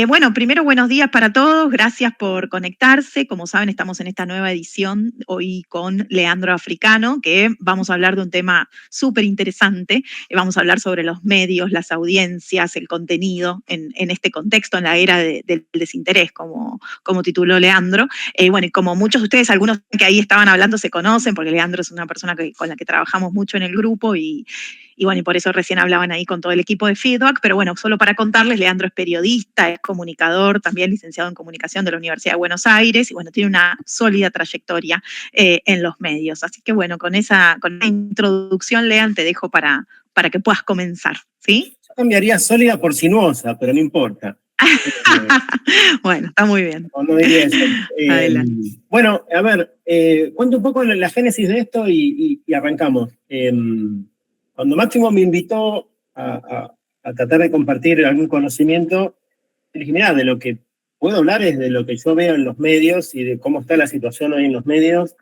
Bueno, primero buenos días para todos, gracias por conectarse. Como saben, estamos en esta nueva edición hoy con Leandro Africano, que vamos a hablar de un tema súper interesante. Vamos a hablar sobre los medios, las audiencias, el contenido en este contexto, en la era del desinterés, como tituló Leandro. Bueno, y como muchos de ustedes, algunos que ahí estaban hablando se conocen, porque Leandro es una persona con la que trabajamos mucho en el grupo y bueno, y por eso recién hablaban ahí con todo el equipo de Feedback, pero bueno, solo para contarles, Leandro es periodista, es comunicador, también licenciado en comunicación de la Universidad de Buenos Aires, y bueno, tiene una sólida trayectoria en los medios. Así que bueno, con esa introducción, Lean, te dejo para que puedas comenzar, ¿sí? Yo cambiaría sólida por sinuosa, pero no importa. Bueno, está muy bien. No diría eso. Adelante. Bueno, a ver, cuento un poco la génesis de esto y arrancamos. Cuando Máximo me invitó a tratar de compartir algún conocimiento, dije, mirá, de lo que puedo hablar es de lo que yo veo en los medios y de cómo está la situación hoy en los medios.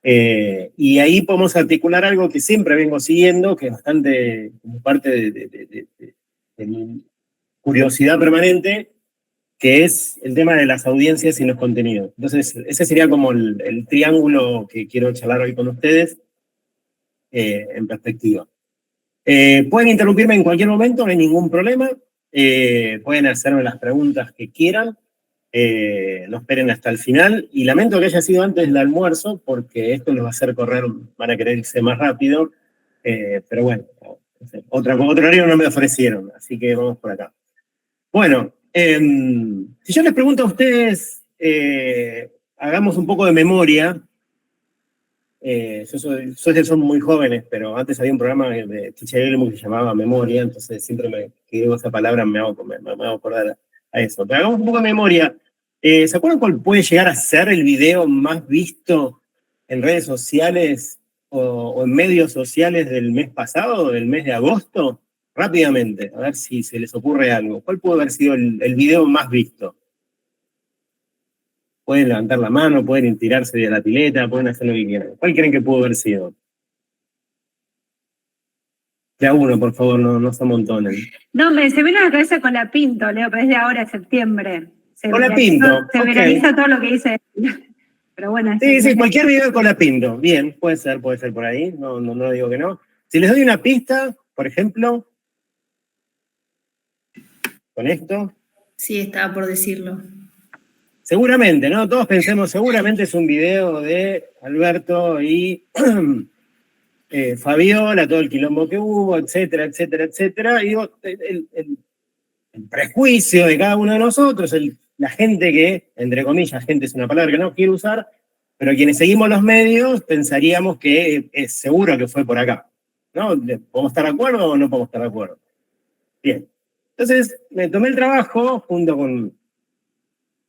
Y ahí podemos articular algo que siempre vengo siguiendo, que es bastante como parte de mi curiosidad permanente, que es el tema de las audiencias y los contenidos. Entonces, ese sería como el triángulo que quiero charlar hoy con ustedes en perspectiva. Pueden interrumpirme en cualquier momento, no hay ningún problema. Pueden hacerme las preguntas que quieran. No esperen hasta el final. Y lamento que haya sido antes del almuerzo, porque esto los va a hacer correr, van a querer irse más rápido. Pero bueno, otro horario no me ofrecieron, así que vamos por acá. Bueno, si yo les pregunto a ustedes, hagamos un poco de memoria. Son muy jóvenes, pero antes había un programa de Tichelemo que se llamaba Memoria, entonces siempre que digo esa palabra me hago acordar a eso. Pero hagamos un poco de memoria. ¿Se acuerdan cuál puede llegar a ser el video más visto en redes sociales o en medios sociales del mes pasado, del mes de agosto? Rápidamente, a ver si se les ocurre algo. ¿Cuál puede haber sido el video más visto? Pueden levantar la mano, pueden tirarse de la pileta, pueden hacer lo que quieran. ¿Cuál creen que pudo haber sido? Ya uno, por favor, no se amontonen. No, se vino a la cabeza con la Pinto, Leo, pero es de ahora, septiembre. Con la Pinto, se viraliza todo lo que dice. Pero bueno. Sí, cualquier video con la Pinto. Bien, puede ser por ahí, no digo que no. Si les doy una pista, por ejemplo, con esto. Sí, estaba por decirlo. Seguramente, ¿no? Todos pensemos, seguramente es un video de Alberto y Fabiola, todo el quilombo que hubo, etcétera, etcétera, etcétera. Y digo, el prejuicio de cada uno de nosotros, la gente que, entre comillas, gente es una palabra que no quiero usar, pero quienes seguimos los medios pensaríamos que es seguro que fue por acá, ¿no? ¿Podemos estar de acuerdo o no podemos estar de acuerdo? Bien. Entonces, me tomé el trabajo, junto con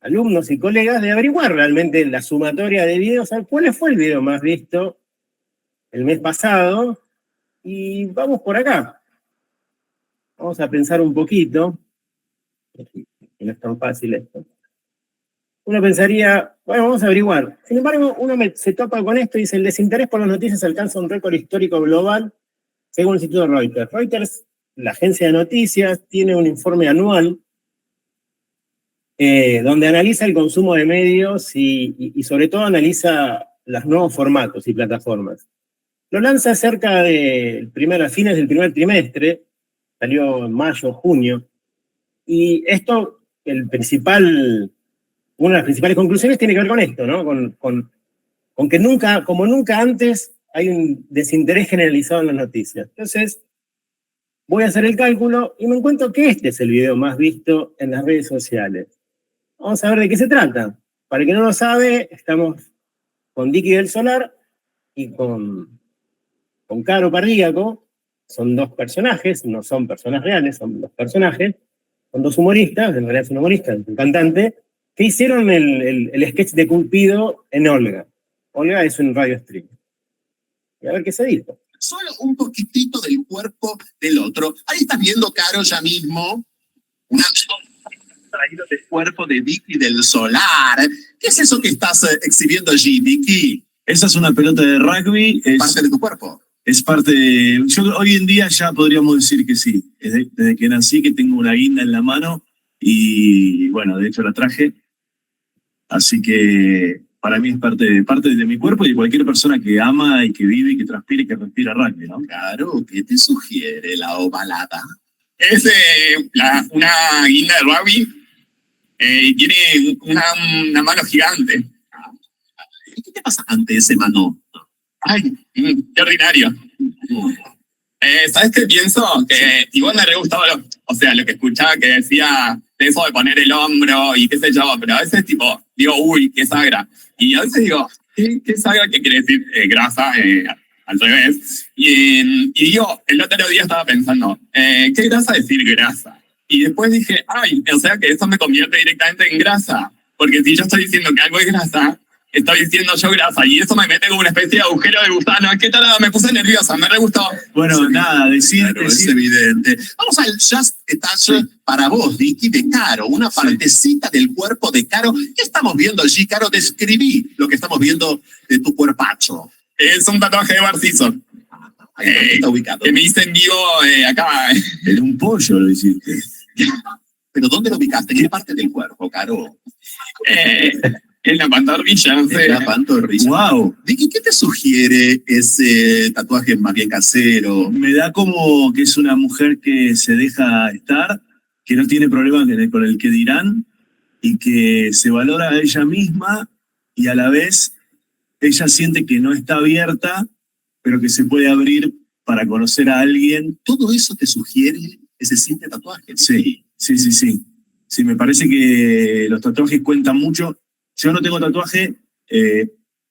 alumnos y colegas, de averiguar realmente la sumatoria de videos, cuál fue el video más visto el mes pasado, y vamos por acá. Vamos a pensar un poquito, que no es tan fácil esto. Uno pensaría, bueno, vamos a averiguar. Sin embargo, uno se topa con esto y dice, el desinterés por las noticias alcanza un récord histórico global, según el Instituto Reuters. Reuters, la agencia de noticias, tiene un informe anual donde analiza el consumo de medios y sobre todo analiza los nuevos formatos y plataformas. Lo lanza cerca a fines del primer trimestre, salió en mayo, junio, y esto, una de las principales conclusiones tiene que ver con esto, ¿no? Con que como nunca antes hay un desinterés generalizado en las noticias. Entonces, voy a hacer el cálculo y me encuentro que este es el video más visto en las redes sociales. Vamos a ver de qué se trata. Para el que no lo sabe, estamos con Dicky del Solar y con Caro Pardíaco. Son dos personajes, no son personas reales, son dos personajes. Son dos humoristas, en realidad es un humorista, un cantante, que hicieron el sketch de Cupido en Olga. Olga es un radio stream. Y a ver qué se dijo. Solo un poquitito del cuerpo del otro. Ahí estás viendo, Caro, ya mismo. Una traído del cuerpo de Vicky del Solar. ¿Qué es eso que estás exhibiendo allí, Vicky? Esa es una pelota de rugby. ¿Es parte de tu cuerpo? Es parte de... Yo hoy en día ya podríamos decir que sí. Desde que nací que tengo una guinda en la mano Y bueno, de hecho la traje. Así que para mí es parte de mi cuerpo y de cualquier persona que ama y que vive y que transpire y que respira rugby, ¿no? Claro, ¿qué te sugiere la ovalada? Es una guinda de rugby y tiene una mano gigante. ¿Qué te pasa ante ese mano? Ay, qué ordinario. ¿Sabes qué pienso? Que igual me re gustaba lo que escuchaba que decía de eso de poner el hombro y qué sé yo, pero a veces tipo, digo, uy, qué sagra. Y a veces digo, ¿qué sagra? ¿Qué quiere decir grasa? Al revés. Y digo, el otro día estaba pensando, ¿qué grasa decir grasa? Y después dije, ay, o sea que eso me convierte directamente en grasa. Porque si yo estoy diciendo que algo es grasa, estoy diciendo yo grasa, y eso me mete como una especie de agujero de gusano. ¿Qué tal? Me puse nerviosa, me re gustó. Bueno, nada, Claro, es evidente. Vamos al Just Touch para vos, Vicky, de Caro, una partecita del cuerpo de Caro. ¿Qué estamos viendo allí, Caro? Describí lo que estamos viendo de tu cuerpacho. Es un tatuaje de Barciso. Está ubicado. Que me hice en vivo acá. En un pollo lo hiciste. ¿Pero dónde lo ubicaste? ¿En qué parte del cuerpo, Caro? En la pantorrilla, no sé. En la pantorrilla. ¡Wow! Vicky, ¿qué te sugiere ese tatuaje más bien casero? Me da como que es una mujer que se deja estar, que no tiene problemas con el que dirán y que se valora a ella misma y a la vez ella siente que no está abierta, pero que se puede abrir para conocer a alguien. ¿Todo eso te sugiere ese simple tatuaje? Sí. Sí, me parece que los tatuajes cuentan mucho. Yo no tengo tatuaje,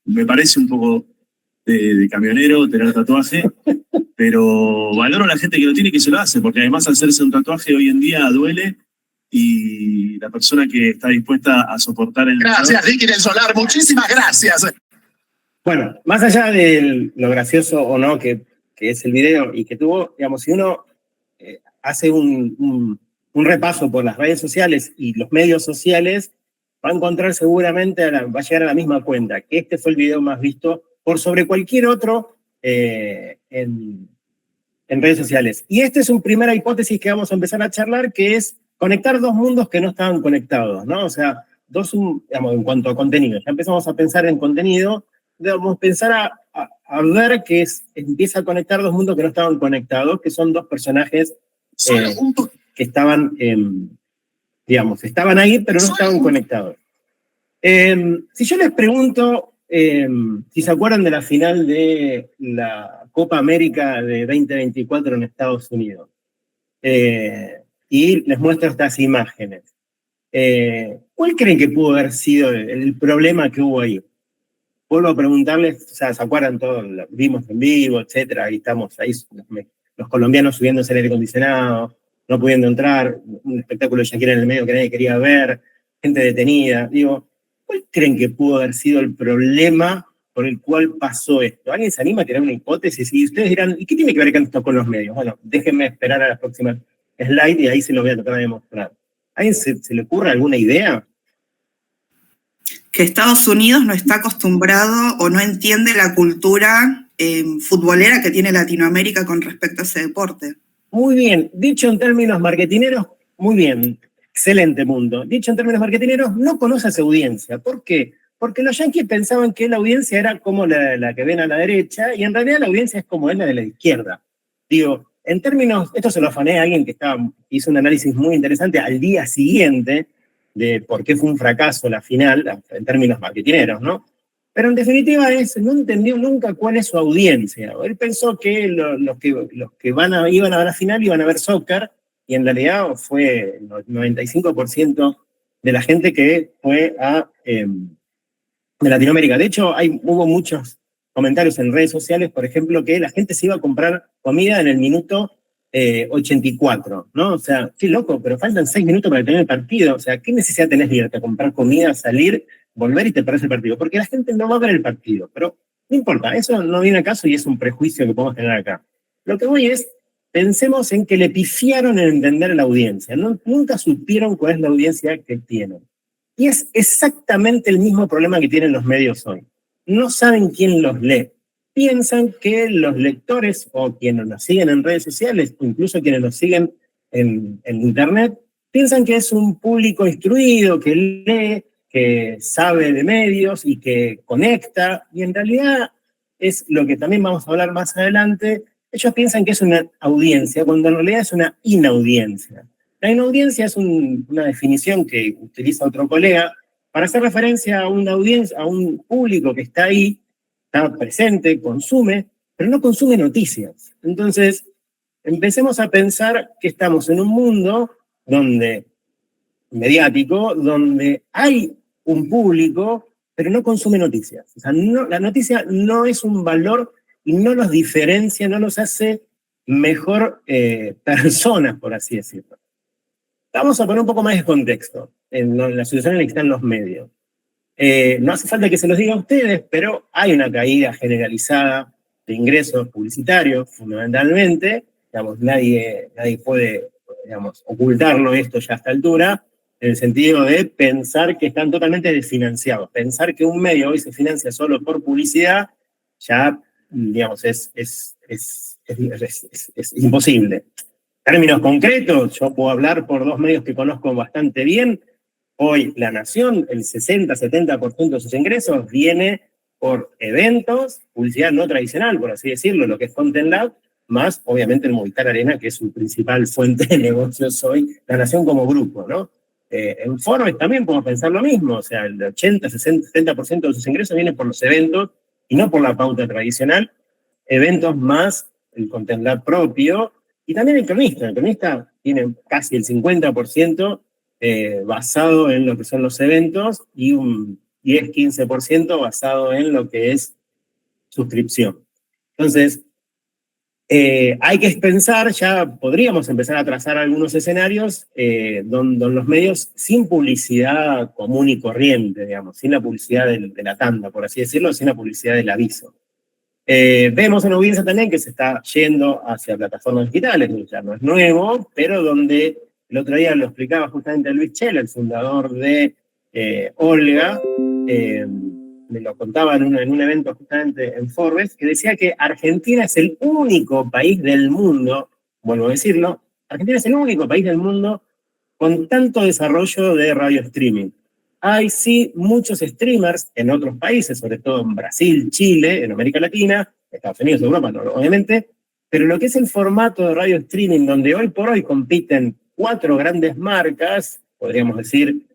me parece un poco de camionero tener tatuaje, pero valoro a la gente que lo tiene y que se lo hace, porque además hacerse un tatuaje hoy en día duele y la persona que está dispuesta a soportar el dolor. Gracias, Ricky del Solar, muchísimas gracias. Bueno, más allá de lo gracioso o no que es el video y que tuvo, digamos, si uno hace un repaso por las redes sociales y los medios sociales, va a encontrar seguramente, va a llegar a la misma cuenta, que este fue el video más visto por sobre cualquier otro en redes sociales. Y esta es una primera hipótesis que vamos a empezar a charlar, que es conectar dos mundos que no estaban conectados, ¿no? O sea, digamos, en cuanto a contenido. Ya empezamos a pensar en contenido, vamos a pensar a ver que empieza a conectar dos mundos que no estaban conectados, que son dos personajes que estaban, digamos, estaban ahí, pero no estaban conectados. Si yo les pregunto si se acuerdan de la final de la Copa América de 2024 en Estados Unidos, y les muestro estas imágenes, ¿cuál creen que pudo haber sido el problema que hubo ahí? Vuelvo a preguntarles, o sea, ¿se acuerdan todos? Lo vimos en vivo, etcétera, ahí estamos, ahí los colombianos subiéndose el aire acondicionado, no pudiendo entrar, un espectáculo de Shakira en el medio que nadie quería ver, gente detenida. Digo, ¿cuál creen que pudo haber sido el problema por el cual pasó esto? ¿Alguien se anima a tirar una hipótesis? Y ustedes dirán, ¿y qué tiene que ver esto con los medios? Bueno, déjenme esperar a la próxima slide y ahí se lo voy a tratar de demostrar. ¿A alguien se le ocurre alguna idea? Que Estados Unidos no está acostumbrado o no entiende la cultura futbolera que tiene Latinoamérica con respecto a ese deporte. Muy bien, dicho en términos marketineros, muy bien, excelente mundo. Dicho en términos marketineros, no conoce a su audiencia. ¿Por qué? Porque los yanquis pensaban que la audiencia era como la que ven a la derecha, y en realidad la audiencia es como es la de la izquierda. Digo, en términos, esto se lo afané a alguien que hizo un análisis muy interesante al día siguiente de por qué fue un fracaso la final, en términos marketineros, ¿no? Pero en definitiva no entendió nunca cuál es su audiencia. Él pensó que los que iban a ver la final iban a ver soccer, y en realidad fue el 95% de la gente que fue de Latinoamérica. De hecho, hubo muchos comentarios en redes sociales, por ejemplo, que la gente se iba a comprar comida en el minuto 84, ¿no? O sea, qué loco, pero faltan 6 minutos para tener el partido. O sea, ¿qué necesidad tenés de irte a comprar comida, salir, volver y te perdés el partido? Porque la gente no va a ver el partido, pero no importa, eso no viene a caso y es un prejuicio que podemos tener acá. Lo que voy es, pensemos en que le pifiaron en entender a la audiencia, nunca supieron cuál es la audiencia que tienen. Y es exactamente el mismo problema que tienen los medios hoy. No saben quién los lee. Piensan que los lectores o quienes nos siguen en redes sociales, o incluso quienes nos siguen en internet, piensan que es un público instruido, que lee, que sabe de medios y que conecta, y en realidad es lo que también vamos a hablar más adelante. Ellos piensan que es una audiencia, cuando en realidad es una inaudiencia. La inaudiencia es una definición que utiliza otro colega para hacer referencia a una audiencia, a un público que está ahí, está presente, consume, pero no consume noticias. Entonces, empecemos a pensar que estamos en un mundo mediático, donde hay un público, pero no consume noticias. O sea, la noticia no es un valor y no los diferencia, no los hace mejor personas, por así decirlo. Vamos a poner un poco más de contexto en la situación en la que están los medios. No hace falta que se los diga a ustedes, pero hay una caída generalizada de ingresos publicitarios, fundamentalmente. Digamos, nadie puede, digamos, ocultarlo esto ya a esta altura, en el sentido de pensar que están totalmente desfinanciados. Pensar que un medio hoy se financia solo por publicidad, ya, digamos, es imposible. En términos concretos, yo puedo hablar por dos medios que conozco bastante bien. Hoy La Nación, el 60-70% de sus ingresos viene por eventos, publicidad no tradicional, por así decirlo, lo que es Content Lab, más obviamente el Movistar Arena, que es su principal fuente de negocios hoy, La Nación como grupo, ¿no? En Forbes también podemos pensar lo mismo, o sea, el 80-70% de sus ingresos vienen por los eventos y no por la pauta tradicional, eventos más el Content Lab propio, y también el cronista tiene casi el 50% basado en lo que son los eventos y un 10-15% basado en lo que es suscripción. Entonces, hay que pensar, ya podríamos empezar a trazar algunos escenarios donde los medios sin publicidad común y corriente, digamos, sin la publicidad de la tanda, por así decirlo, sin la publicidad del aviso. Vemos en audiencia también que se está yendo hacia plataformas digitales, ya no es nuevo, pero donde el otro día lo explicaba justamente Luis Chela, el fundador de Olga, me lo contaba en un evento justamente en Forbes, que decía que Argentina es el único país del mundo, vuelvo a decirlo, Argentina es el único país del mundo con tanto desarrollo de radio streaming. Hay sí muchos streamers en otros países, sobre todo en Brasil, Chile, en América Latina, Estados Unidos, Europa, no, obviamente, pero lo que es el formato de radio streaming, donde hoy por hoy compiten 4 grandes marcas, podríamos decir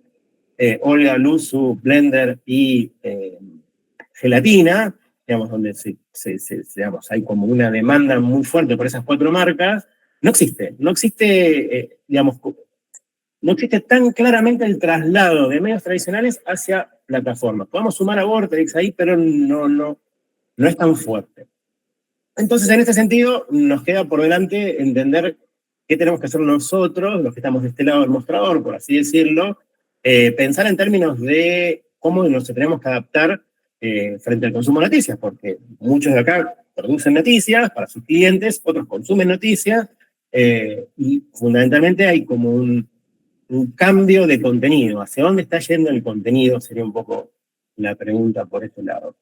Olga, Luzu, Blender y Gelatina, digamos, donde digamos, hay como una demanda muy fuerte por esas 4 marcas, no existe, digamos, no existe tan claramente el traslado de medios tradicionales hacia plataformas. Podemos sumar a Vortex ahí, pero no es tan fuerte. Entonces, en este sentido, nos queda por delante entender qué tenemos que hacer nosotros, los que estamos de este lado del mostrador, por así decirlo, pensar en términos de cómo nos tenemos que adaptar frente al consumo de noticias, porque muchos de acá producen noticias para sus clientes, otros consumen noticias, y fundamentalmente hay como un cambio de contenido. ¿Hacia dónde está yendo el contenido? Sería un poco la pregunta por este lado.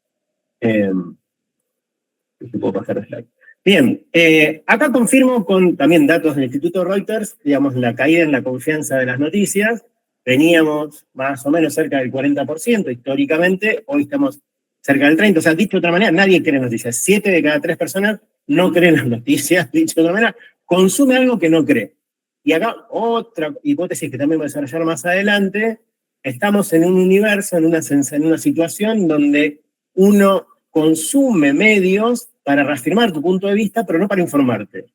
Puedo pasar el slide. Bien, acá confirmo con también datos del Instituto Reuters, digamos, la caída en la confianza de las noticias. Veníamos más o menos cerca del 40% históricamente, hoy estamos cerca del 30%. O sea, dicho de otra manera, nadie cree noticias. 7 de cada 3 personas no creen las noticias, dicho de otra manera, consume algo que no cree. Y acá otra hipótesis que también voy a desarrollar más adelante, estamos en un universo, en una situación donde uno consume medios para reafirmar tu punto de vista, pero no para informarte.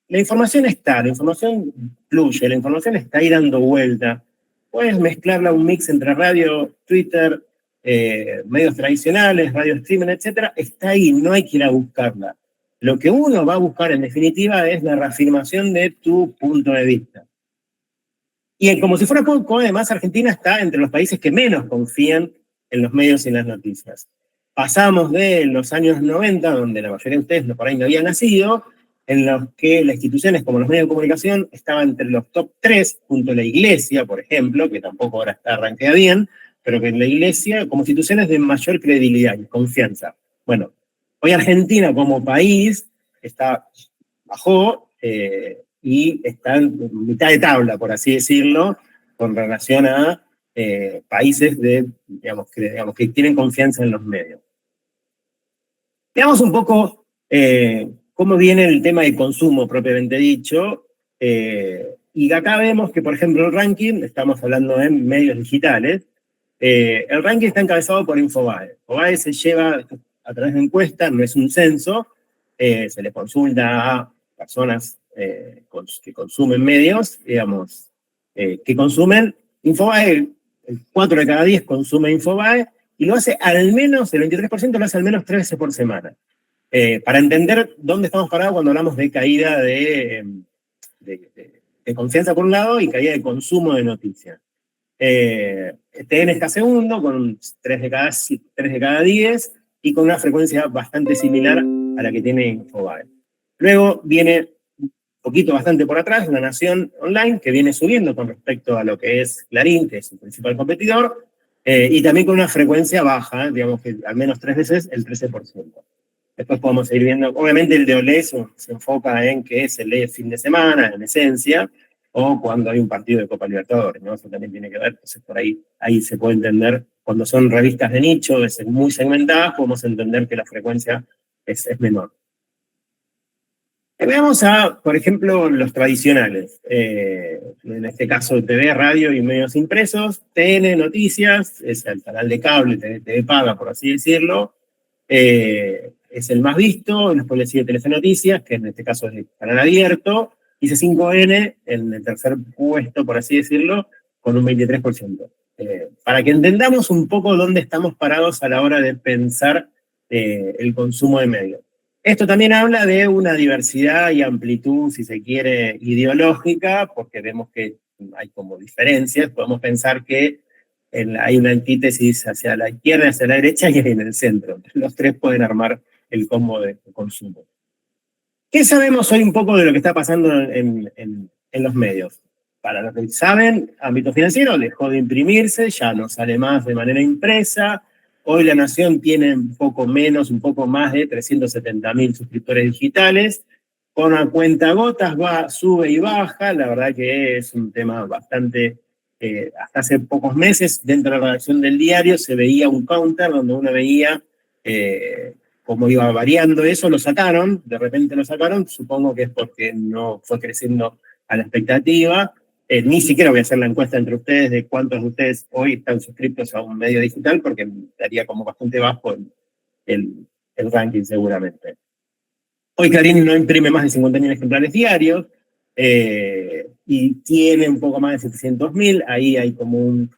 La información está, la información fluye, la información está ahí dando vuelta. Puedes mezclarla un mix entre radio, Twitter, medios tradicionales, radio streaming, etc. Está ahí, no hay que ir a buscarla. Lo que uno va a buscar en definitiva es la reafirmación de tu punto de vista. Y como si fuera poco, además Argentina está entre los países que menos confían en los medios y en las noticias. Pasamos de los años 90, donde la mayoría de ustedes por ahí no habían nacido, en los que las instituciones como los medios de comunicación estaban entre los top 3, junto a la Iglesia, por ejemplo, que tampoco ahora está arranqueada bien, pero que en la Iglesia como instituciones de mayor credibilidad y confianza. Bueno, hoy Argentina como país bajó, y está en mitad de tabla, por así decirlo, con relación a países digamos, que tienen confianza en los medios. Veamos un poco cómo viene el tema de consumo propiamente dicho, y acá vemos que, por ejemplo, el ranking, estamos hablando de medios digitales, el ranking está encabezado por Infobae. Infobae se lleva a través de encuestas, no es un censo, se le consulta a personas que consumen medios, digamos, que consumen Infobae, 4 de cada 10 consume Infobae, y lo hace al menos, el 23% lo hace al menos 3 veces por semana. Para entender dónde estamos parados cuando hablamos de caída de confianza por un lado y caída de consumo de noticias. TN está segundo, con 3 de cada 10, y con una frecuencia bastante similar a la que tiene Infobae. Luego viene un poquito bastante por atrás La Nación Online, que viene subiendo con respecto a lo que es Clarín, que es su principal competidor, y también con una frecuencia baja, digamos que al menos 3 veces el 13%. Después podemos seguir viendo, obviamente el de Olé se enfoca en que se lee fin de semana, en esencia, o cuando hay un partido de Copa Libertadores, ¿no? Eso también tiene que ver, entonces por ahí se puede entender, cuando son revistas de nicho, muy segmentadas, podemos entender que la frecuencia es menor. Veamos por ejemplo, los tradicionales. En este caso, TV, radio y medios impresos. TN Noticias, es el canal de cable, TV paga, por así decirlo. Es el más visto, después le sigue Telefe Noticias, que en este caso es el canal abierto, y C5N en el tercer puesto, por así decirlo, con un 23%. Para que entendamos un poco dónde estamos parados a la hora de pensar el consumo de medios. Esto también habla de una diversidad y amplitud, si se quiere, ideológica, porque vemos que hay como diferencias. Podemos pensar que hay una antítesis hacia la izquierda, hacia la derecha y en el centro. Los tres pueden armar el combo de consumo. ¿Qué sabemos hoy un poco de lo que está pasando en los medios? Para los que saben, ámbito financiero dejó de imprimirse, ya no sale más de manera impresa. Hoy La Nación tiene un poco más de 370.000 suscriptores digitales. Con a cuentagotas sube y baja. La verdad que es un tema bastante... hasta hace pocos meses, dentro de la redacción del diario, se veía un counter donde uno veía cómo iba variando eso. Lo sacaron, de repente lo sacaron. Supongo que es porque no fue creciendo a la expectativa. Ni siquiera voy a hacer la encuesta entre ustedes de cuántos de ustedes hoy están suscritos a un medio digital, porque estaría como bastante bajo el ranking seguramente. Hoy Clarín no imprime más de 50.000 ejemplares diarios, y tiene un poco más de 700.000, ahí hay como un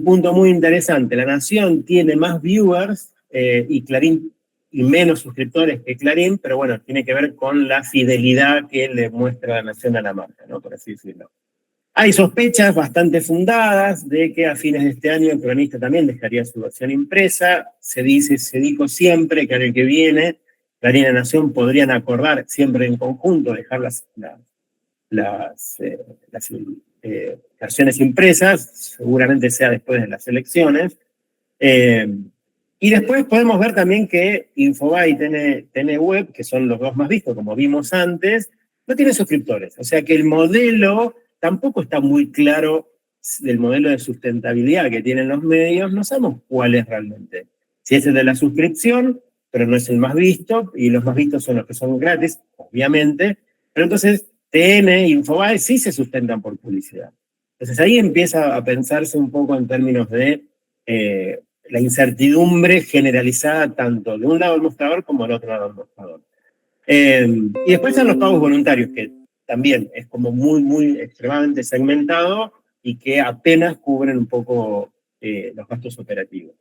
punto muy interesante. La Nación tiene más viewers y Clarín y menos suscriptores que Clarín, pero bueno, tiene que ver con la fidelidad que le muestra La Nación a la marca, ¿no? Por así decirlo. Hay sospechas bastante fundadas de que a fines de este año el cronista también dejaría su versión impresa. Se dijo siempre que al año que viene Clarín y La Nación podrían acordar siempre en conjunto dejar las versiones impresas, seguramente sea después de las elecciones. Y después podemos ver también que Infobae y TN Web, que son los dos más vistos, como vimos antes, no tienen suscriptores. O sea que el modelo tampoco está muy claro, del modelo de sustentabilidad que tienen los medios, no sabemos cuál es realmente. Si es el de la suscripción, pero no es el más visto, y los más vistos son los que son gratis, obviamente, pero entonces TN e Infobae sí se sustentan por publicidad. Entonces ahí empieza a pensarse un poco en términos de la incertidumbre generalizada tanto de un lado del mostrador como del otro lado del mostrador. Y después están los pagos voluntarios, que también es como muy extremadamente segmentado y que apenas cubren un poco los gastos operativos.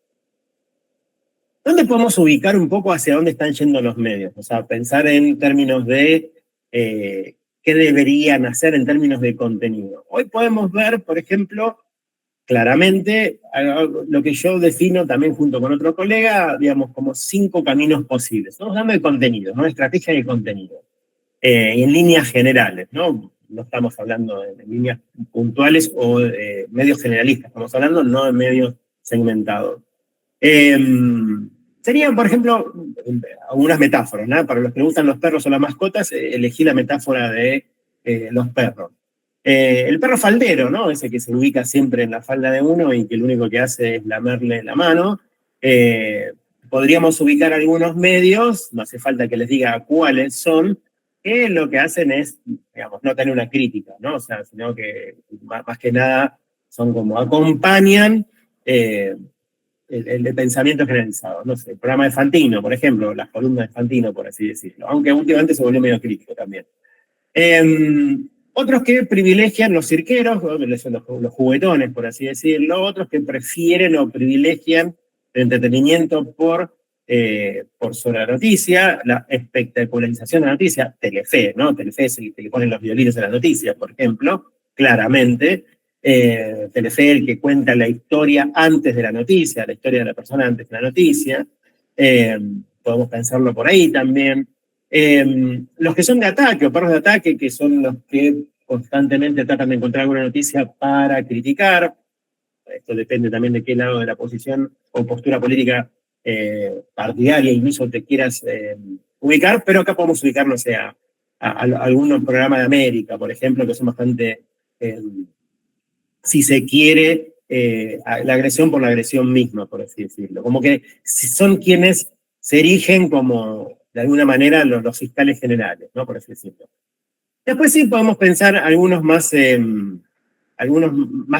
¿Dónde podemos ubicar un poco hacia dónde están yendo los medios? O sea, pensar en términos de qué deberían hacer en términos de contenido. Hoy podemos ver, por ejemplo, claramente lo que yo defino también junto con otro colega, digamos, como 5 caminos posibles. Estamos hablando de contenido, ¿no? Estrategia de contenido. En líneas generales, ¿no? No estamos hablando de líneas puntuales o de medios generalistas, estamos hablando no de medios segmentados. Serían, por ejemplo, algunas metáforas, ¿no? Para los que le gustan los perros o las mascotas, elegí la metáfora de los perros. El perro faldero, ¿no? Ese que se ubica siempre en la falda de uno y que lo único que hace es lamerle la mano. Podríamos ubicar algunos medios, no hace falta que les diga cuáles son, que lo que hacen es, digamos, no tener una crítica, ¿no? O sea, sino que más que nada son como acompañan el pensamiento generalizado. No sé, el programa de Fantino, por ejemplo, las columnas de Fantino, por así decirlo, aunque últimamente se volvió medio crítico también. Otros que privilegian los cirqueros, los juguetones, por así decirlo, otros que prefieren o privilegian el entretenimiento por sobre la noticia, la espectacularización de la noticia, Telefe, ¿no? Telefe es el que le ponen los violines a las noticias, por ejemplo, claramente. Telefe, el que cuenta la historia antes de la noticia, la historia de la persona antes de la noticia. Podemos pensarlo por ahí también. Los que son de ataque o perros de ataque, que son los que constantemente tratan de encontrar alguna noticia para criticar. Esto depende también de qué lado de la posición o postura política partidaria incluso te quieras ubicar, pero acá podemos ubicar, no sé, a algunos programas de América, por ejemplo, que son bastante, si se quiere, la agresión por la agresión misma, por así decirlo. Como que son quienes se erigen como de alguna manera los fiscales generales, ¿no? Por así decirlo. Después sí podemos pensar algunos más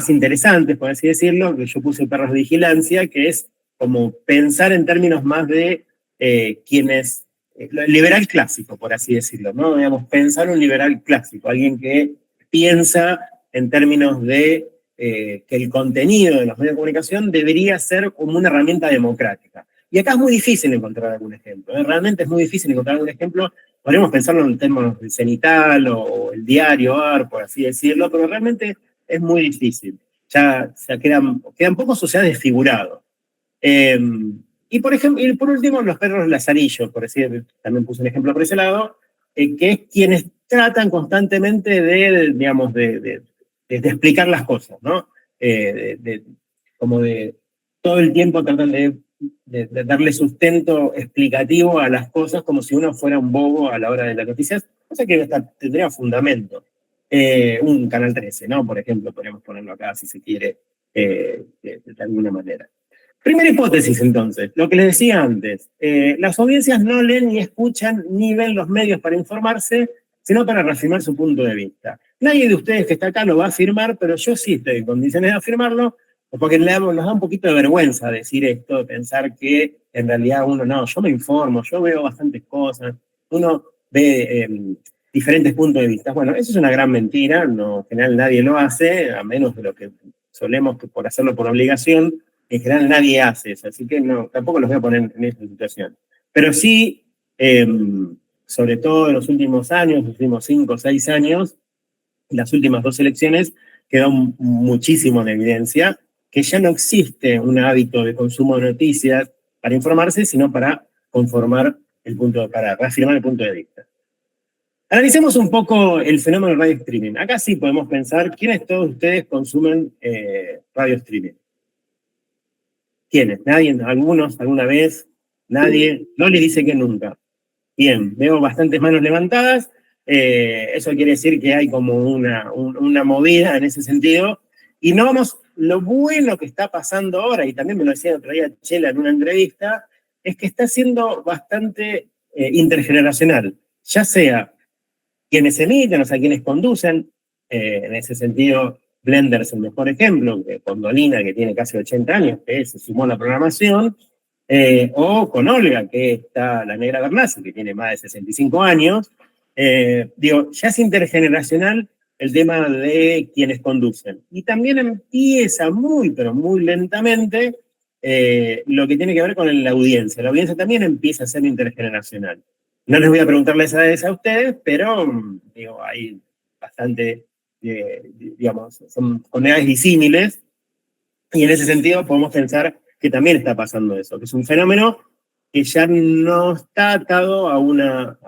interesantes, por así decirlo, que yo puse perros de vigilancia, que es como pensar en términos más de quienes, liberal clásico, por así decirlo, ¿no? Digamos, pensar un liberal clásico, alguien que piensa en términos de que el contenido de los medios de comunicación debería ser como una herramienta democrática. Y acá es muy difícil encontrar algún ejemplo, realmente es muy difícil encontrar algún ejemplo. Podríamos pensarlo en términos del Cenital o el diario AR, por así decirlo, pero realmente es muy difícil. Ya quedan pocos sociedades desfigurados. Y por ejemplo, y por último, los perros lazarillos, por decir, también puse un ejemplo por ese lado, que es quienes tratan constantemente de explicar las cosas, ¿no? Como de todo el tiempo tratan de darle sustento explicativo a las cosas como si uno fuera un bobo a la hora de las noticias, cosa que tendría fundamento. Un Canal 13, ¿no? Por ejemplo, podríamos ponerlo acá si se quiere, de alguna manera. Primera hipótesis, entonces, lo que les decía antes. Las audiencias no leen ni escuchan ni ven los medios para informarse, sino para reafirmar su punto de vista. Nadie de ustedes que está acá lo va a afirmar, pero yo sí estoy en condiciones de afirmarlo, porque nos da un poquito de vergüenza decir esto, de pensar que en realidad uno, no, yo me informo, yo veo bastantes cosas, uno ve diferentes puntos de vista. Bueno, eso es una gran mentira, no, en general nadie lo hace, a menos de lo que solemos por hacerlo por obligación, en general nadie hace eso, así que no, tampoco los voy a poner en esta situación. Pero sí, sobre todo en los últimos años, los últimos 5 o 6 años, las últimas 2 elecciones, quedó muchísimo en evidencia que ya no existe un hábito de consumo de noticias para informarse, sino para para reafirmar el punto de vista. Analicemos un poco el fenómeno del radio streaming. Acá sí podemos pensar, ¿quiénes todos ustedes consumen radio streaming? ¿Quiénes? ¿Nadie? ¿Algunos? ¿Alguna vez? ¿Nadie? Loli dice que nunca. Bien, veo bastantes manos levantadas. Eso quiere decir que hay como una movida en ese sentido. Y no vamos, lo bueno que está pasando ahora, y también me lo decía el otro día Chela en una entrevista, es que está siendo bastante intergeneracional. Ya sea quienes emiten, o sea, quienes conducen, en ese sentido, Blender es el mejor ejemplo, con Dolina, que tiene casi 80 años, que se sumó a la programación, o con Olga, que está la Negra Bernasi, que tiene más de 65 años. Ya es intergeneracional el tema de quienes conducen. Y también empieza muy, pero muy lentamente lo que tiene que ver con la audiencia. La audiencia también empieza a ser intergeneracional. No les voy a preguntar las edades a ustedes, pero hay bastante, son con edades disímiles, y en ese sentido podemos pensar que también está pasando eso, que es un fenómeno que ya no está atado a una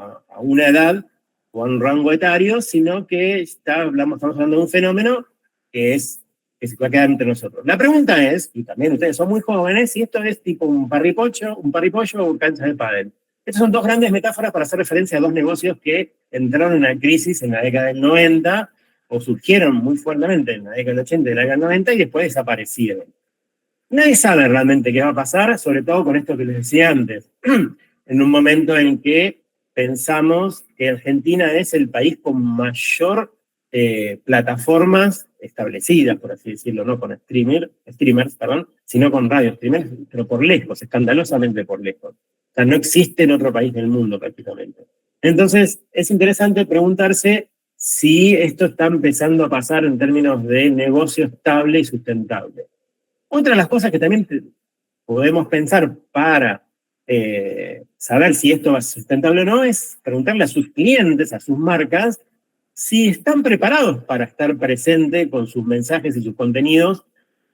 edad o a un rango etario, sino que estamos hablando de un fenómeno que se va a quedar entre nosotros. La pregunta es, y también ustedes son muy jóvenes, si esto es tipo un parripollo o cancha de pádel. Estas son dos grandes metáforas para hacer referencia a dos negocios que entraron en una crisis en la década del 90, o surgieron muy fuertemente en la década del 80 y la década del 90, y después desaparecieron. Nadie sabe realmente qué va a pasar, sobre todo con esto que les decía antes, en un momento en que pensamos que Argentina es el país con mayor plataformas establecidas, por así decirlo, no con streamers, sino con radio streamers, pero por lejos, escandalosamente por lejos. O sea, no existe en otro país del mundo prácticamente. Entonces, es interesante preguntarse si esto está empezando a pasar en términos de negocio estable y sustentable. Otra de las cosas que también podemos pensar para saber si esto va a ser sustentable o no es preguntarle a sus clientes, a sus marcas, si están preparados para estar presentes con sus mensajes y sus contenidos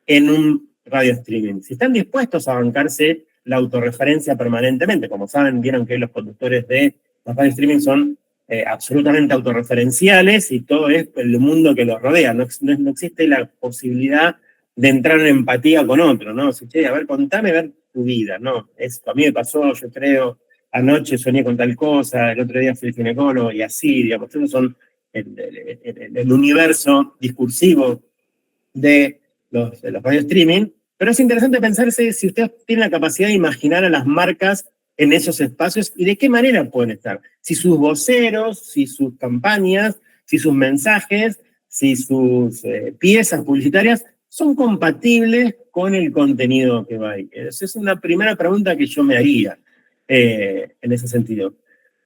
en un radio streaming. Si están dispuestos a bancarse la autorreferencia permanentemente. Como saben, vieron que los conductores de los radio streaming son absolutamente autorreferenciales y todo es el mundo que los rodea. No existe la posibilidad de entrar en empatía con otro, ¿no? Si, che, a ver, contame, ver tu vida, ¿no? Esto a mí me pasó, yo creo, anoche soñé con tal cosa, el otro día fui ginecólogo y así, digamos, esos son el universo discursivo de los radio streaming, pero es interesante pensarse si ustedes tienen la capacidad de imaginar a las marcas en esos espacios y de qué manera pueden estar. Si sus voceros, si sus campañas, si sus mensajes, si sus piezas publicitarias son compatibles con el contenido que va ahí. Esa es una primera pregunta que yo me haría en ese sentido.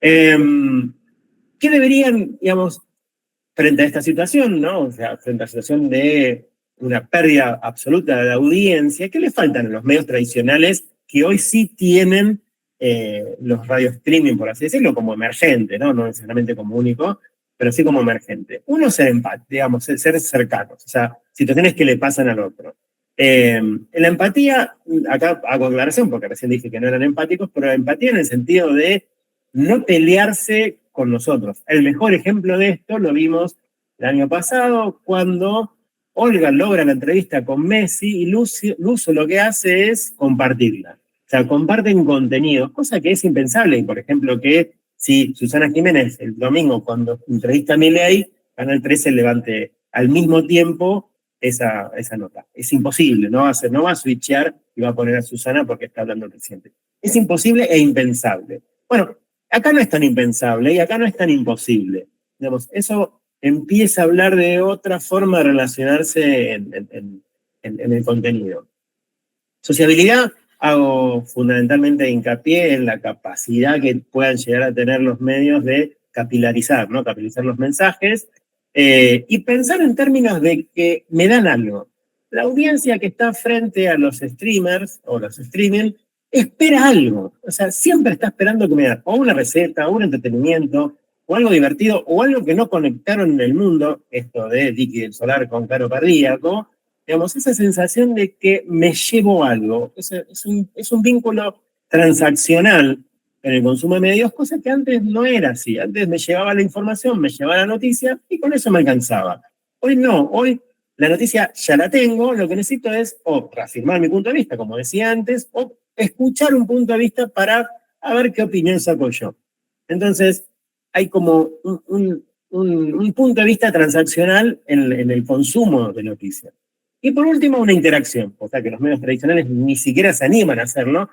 ¿Qué deberían, digamos, frente a esta situación, ¿no? O sea, frente a la situación de una pérdida absoluta de la audiencia, ¿qué le faltan a los medios tradicionales que hoy sí tienen los radio streaming, por así decirlo, como emergente, ¿no? No necesariamente como único, pero sí como emergente? Uno, ser empático, digamos, ser cercanos, o sea, situaciones que le pasan al otro. La empatía, acá hago aclaración porque recién dije que no eran empáticos, pero la empatía en el sentido de no pelearse con nosotros. El mejor ejemplo de esto lo vimos el año pasado cuando Olga logra la entrevista con Messi y Luzo lo que hace es compartirla. O sea, comparten contenidos, cosa que es impensable. Y por ejemplo, que si Susana Jiménez el domingo cuando entrevista a Milei, Canal 13 levante al mismo tiempo esa nota. Es imposible, no va a switchear y va a poner a Susana porque está hablando el presidente. Es imposible e impensable. Bueno, acá no es tan impensable y acá no es tan imposible. Digamos, eso empieza a hablar de otra forma de relacionarse en el contenido. Sociabilidad, hago fundamentalmente hincapié en la capacidad que puedan llegar a tener los medios de capilarizar, ¿no? Capilarizar los mensajes y pensar en términos de que me dan algo. La audiencia que está frente a los streamers o los streaming espera algo. O sea, siempre está esperando que me den o una receta, o un entretenimiento, o algo divertido, o algo que no conectaron en el mundo, esto de Dicky del Solar con Caro Cardíaco, digamos, esa sensación de que me llevo algo. Es un vínculo transaccional en el consumo de medios, cosa que antes no era así. Antes me llevaba la información, me llevaba la noticia, y con eso me alcanzaba. Hoy no, hoy la noticia ya la tengo, lo que necesito es o reafirmar mi punto de vista, como decía antes, o escuchar un punto de vista para a ver qué opinión saco yo. Entonces, hay como un punto de vista transaccional en el consumo de noticias. Y por último, una interacción, o sea que los medios tradicionales ni siquiera se animan a hacerlo.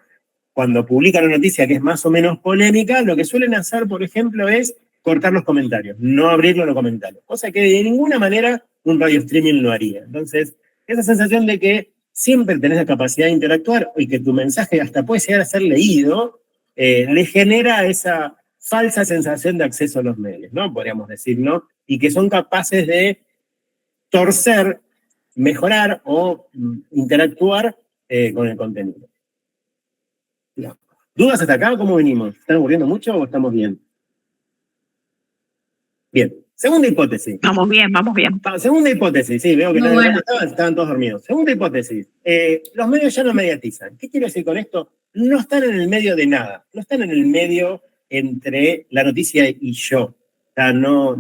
Cuando publican una noticia que es más o menos polémica, lo que suelen hacer, por ejemplo, es cortar los comentarios, no abrirlo a los comentarios, cosa que de ninguna manera un radio streaming lo haría. Entonces, esa sensación de que siempre tenés la capacidad de interactuar y que tu mensaje hasta puede llegar a ser leído, le genera esa falsa sensación de acceso a los medios, ¿no? Podríamos decir, ¿no? Y que son capaces de torcer, mejorar o interactuar con el contenido. ¿Dudas hasta acá? ¿Cómo venimos? ¿Están aburriendo mucho o estamos bien? Bien. Segunda hipótesis. Vamos bien, vamos bien. Segunda hipótesis, sí, veo que Muy bueno. estaban todos dormidos. Segunda hipótesis. Los medios ya no mediatizan. ¿Qué quiero decir con esto? No están en el medio de nada. No están en el medio entre la noticia y yo. O sea, no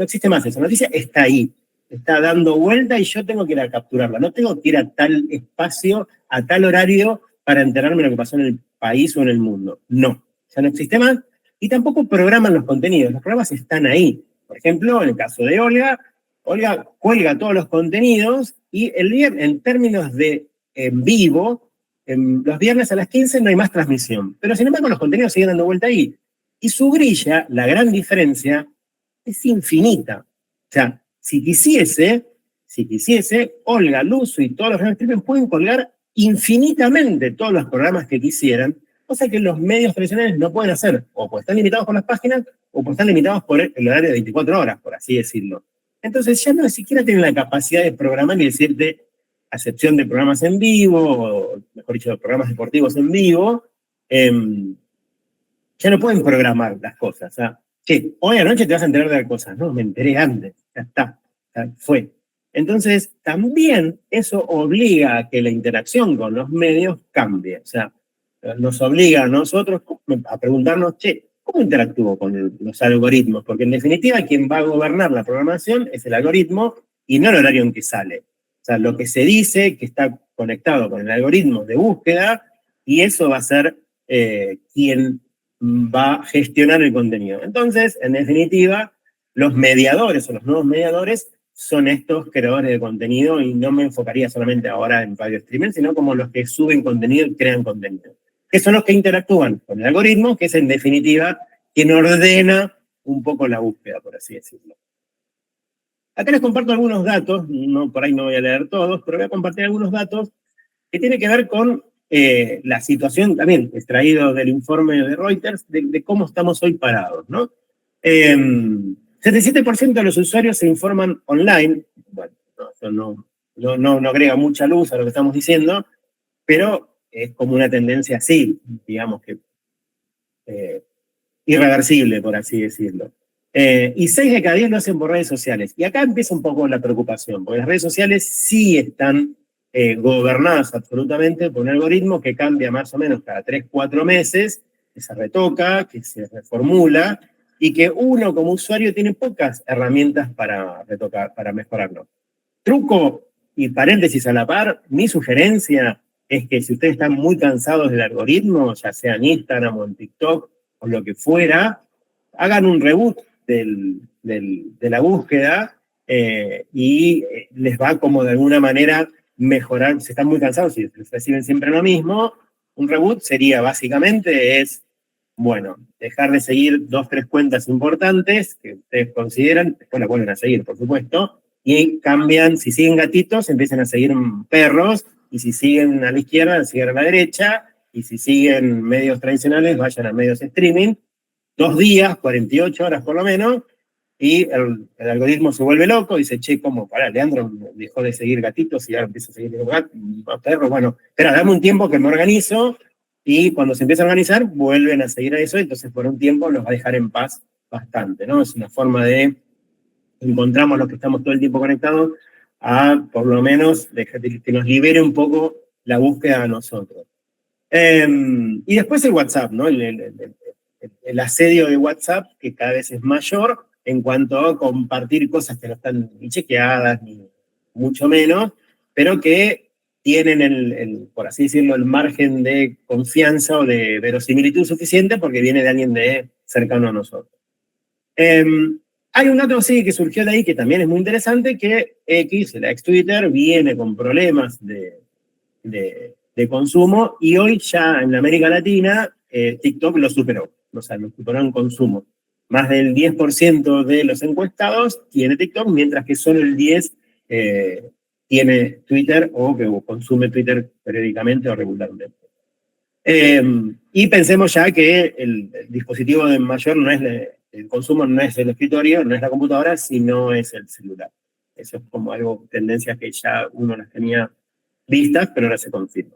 existe más eso. La noticia está ahí. Está dando vuelta y yo tengo que ir a capturarla. No tengo que ir a tal espacio, a tal horario, para enterarme de lo que pasó en el país o en el mundo. No. ya no existe más, y tampoco programan los contenidos. Los programas están ahí. Por ejemplo, en el caso de Olga cuelga todos los contenidos y el día, en términos de en vivo, los viernes a las 15 no hay más transmisión. Pero sin embargo los contenidos siguen dando vuelta ahí. Y su grilla, la gran diferencia, es infinita. O sea, si quisiese, Olga, Luzu y todos los grandes streamers pueden colgar infinitamente todos los programas que quisieran, cosa que los medios tradicionales no pueden hacer, o pues están limitados por las páginas, o pues están limitados por el horario de 24 horas, por así decirlo. Entonces ya no siquiera tienen la capacidad de programar y decirte, a excepción de programas en vivo, o mejor dicho, programas deportivos en vivo, ya no pueden programar las cosas. O sea, que hoy anoche te vas a enterar de las cosas. No, me enteré antes, ya está, fue. Entonces, también eso obliga a que la interacción con los medios cambie. O sea, nos obliga a nosotros a preguntarnos, ¿cómo interactúo con los algoritmos? Porque en definitiva quien va a gobernar la programación es el algoritmo y no el horario en que sale. O sea, lo que se dice que está conectado con el algoritmo de búsqueda y eso va a ser quien va a gestionar el contenido. Entonces, en definitiva, los mediadores o los nuevos mediadores son estos creadores de contenido y no me enfocaría solamente ahora en radio streaming, sino como los que suben contenido y crean contenido. Que son los que interactúan con el algoritmo, que es en definitiva quien ordena un poco la búsqueda, por así decirlo. Acá les comparto algunos datos, por ahí no voy a leer todos, pero voy a compartir algunos datos que tienen que ver con la situación, también extraído del informe de Reuters, de cómo estamos hoy parados, ¿no? 77% de los usuarios se informan online. Bueno, eso no agrega mucha luz a lo que estamos diciendo, pero es como una tendencia así, digamos que irreversible, por así decirlo. Y 6 de cada 10 lo hacen por redes sociales. Y acá empieza un poco la preocupación, porque las redes sociales sí están gobernadas absolutamente por un algoritmo que cambia más o menos cada 3-4 meses, que se retoca, que se reformula, y que uno como usuario tiene pocas herramientas para retocar, para mejorarlo. Truco y paréntesis a la par, mi sugerencia es que si ustedes están muy cansados del algoritmo, ya sea en Instagram o en TikTok o lo que fuera, hagan un reboot de la búsqueda y les va como de alguna manera mejorar. Si están muy cansados y reciben siempre lo mismo, un reboot sería básicamente bueno, dejar de seguir 2-3 cuentas importantes que ustedes consideran, después la vuelven a seguir, por supuesto, y cambian, si siguen gatitos, empiezan a seguir perros, y si siguen a la izquierda, siguen a la derecha, y si siguen medios tradicionales, vayan a medios streaming, 2 días, 48 horas por lo menos, y el algoritmo se vuelve loco, dice, ¿cómo? Pará, Leandro dejó de seguir gatitos y ahora empieza a seguir perros, bueno, espera, dame un tiempo que me organizo, y cuando se empiezan a organizar, vuelven a seguir a eso, entonces por un tiempo los va a dejar en paz bastante, ¿no? Es una forma de encontramos los que estamos todo el tiempo conectados a, por lo menos, que nos libere un poco la búsqueda a nosotros. Y después el WhatsApp, ¿no? El asedio de WhatsApp, que cada vez es mayor en cuanto a compartir cosas que no están ni chequeadas, ni mucho menos, pero que tienen por así decirlo, el margen de confianza o de verosimilitud suficiente porque viene de alguien cercano a nosotros. Hay un dato sí que surgió de ahí que también es muy interesante, que X, el ex Twitter, viene con problemas de consumo y hoy ya en América Latina TikTok lo superó, o sea, lo superó en consumo. Más del 10% de los encuestados tiene TikTok, mientras que solo el 10% tiene Twitter o que consume Twitter periódicamente o regularmente. Y pensemos ya que el dispositivo de mayor no es el consumo no es el escritorio, no es la computadora, sino es el celular. Eso es como algo, tendencias que ya uno las tenía vistas, pero ahora se confirma.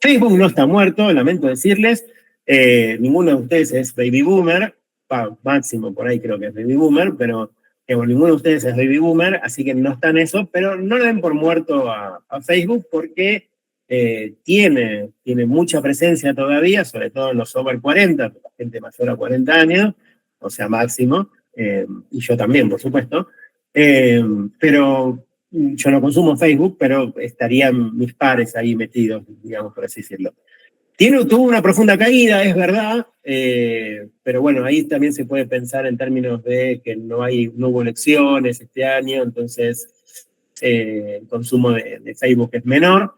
Facebook no está muerto, lamento decirles. Ninguno de ustedes es baby boomer, máximo por ahí creo que es baby boomer, pero ninguno de ustedes es baby boomer, así que no está en eso, pero no le den por muerto a Facebook porque tiene mucha presencia todavía, sobre todo en los over 40, la gente mayor a 40 años, o sea, máximo, y yo también, por supuesto, pero yo no consumo Facebook, pero estarían mis pares ahí metidos, digamos, por así decirlo. Tuvo una profunda caída, es verdad, pero bueno, ahí también se puede pensar en términos de que no hubo elecciones este año, entonces el consumo de Facebook es menor.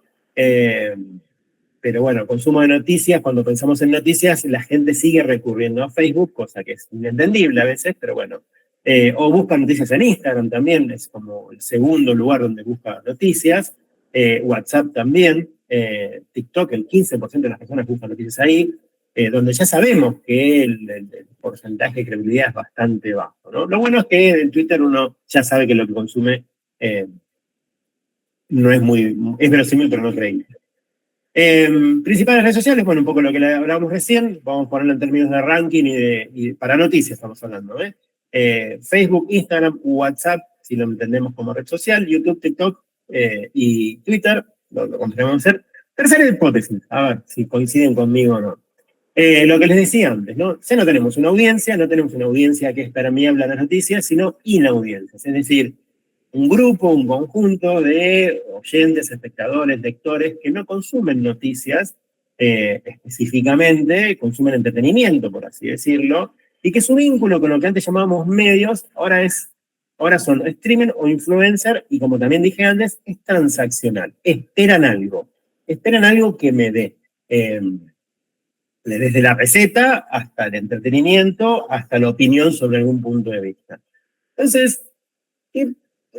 Pero bueno, consumo de noticias, cuando pensamos en noticias, la gente sigue recurriendo a Facebook, cosa que es inentendible a veces, pero bueno. O busca noticias en Instagram también, es como el segundo lugar donde busca noticias. WhatsApp también. TikTok, el 15% de las personas buscan noticias ahí, donde ya sabemos que el porcentaje de credibilidad es bastante bajo, ¿no? Lo bueno es que en Twitter uno ya sabe que lo que consume no es verosímil, pero no creíble. Principales redes sociales, bueno, un poco lo que hablábamos recién, vamos a ponerlo en términos de ranking y para noticias estamos hablando, Facebook, Instagram, WhatsApp, si lo entendemos como red social, YouTube, TikTok y Twitter, lo continuamos a hacer. Tercera hipótesis, a ver si coinciden conmigo o no. Lo que les decía antes, ¿no? Ya no tenemos una audiencia que es permeable a las noticias, sino inaudiencias, es decir, un grupo, un conjunto de oyentes, espectadores, lectores que no consumen noticias específicamente, consumen entretenimiento, por así decirlo, y que su vínculo con lo que antes llamábamos medios ahora son streaming o influencer, y como también dije antes, es transaccional. Esperan algo que me dé. Desde la receta hasta el entretenimiento, hasta la opinión sobre algún punto de vista. Entonces,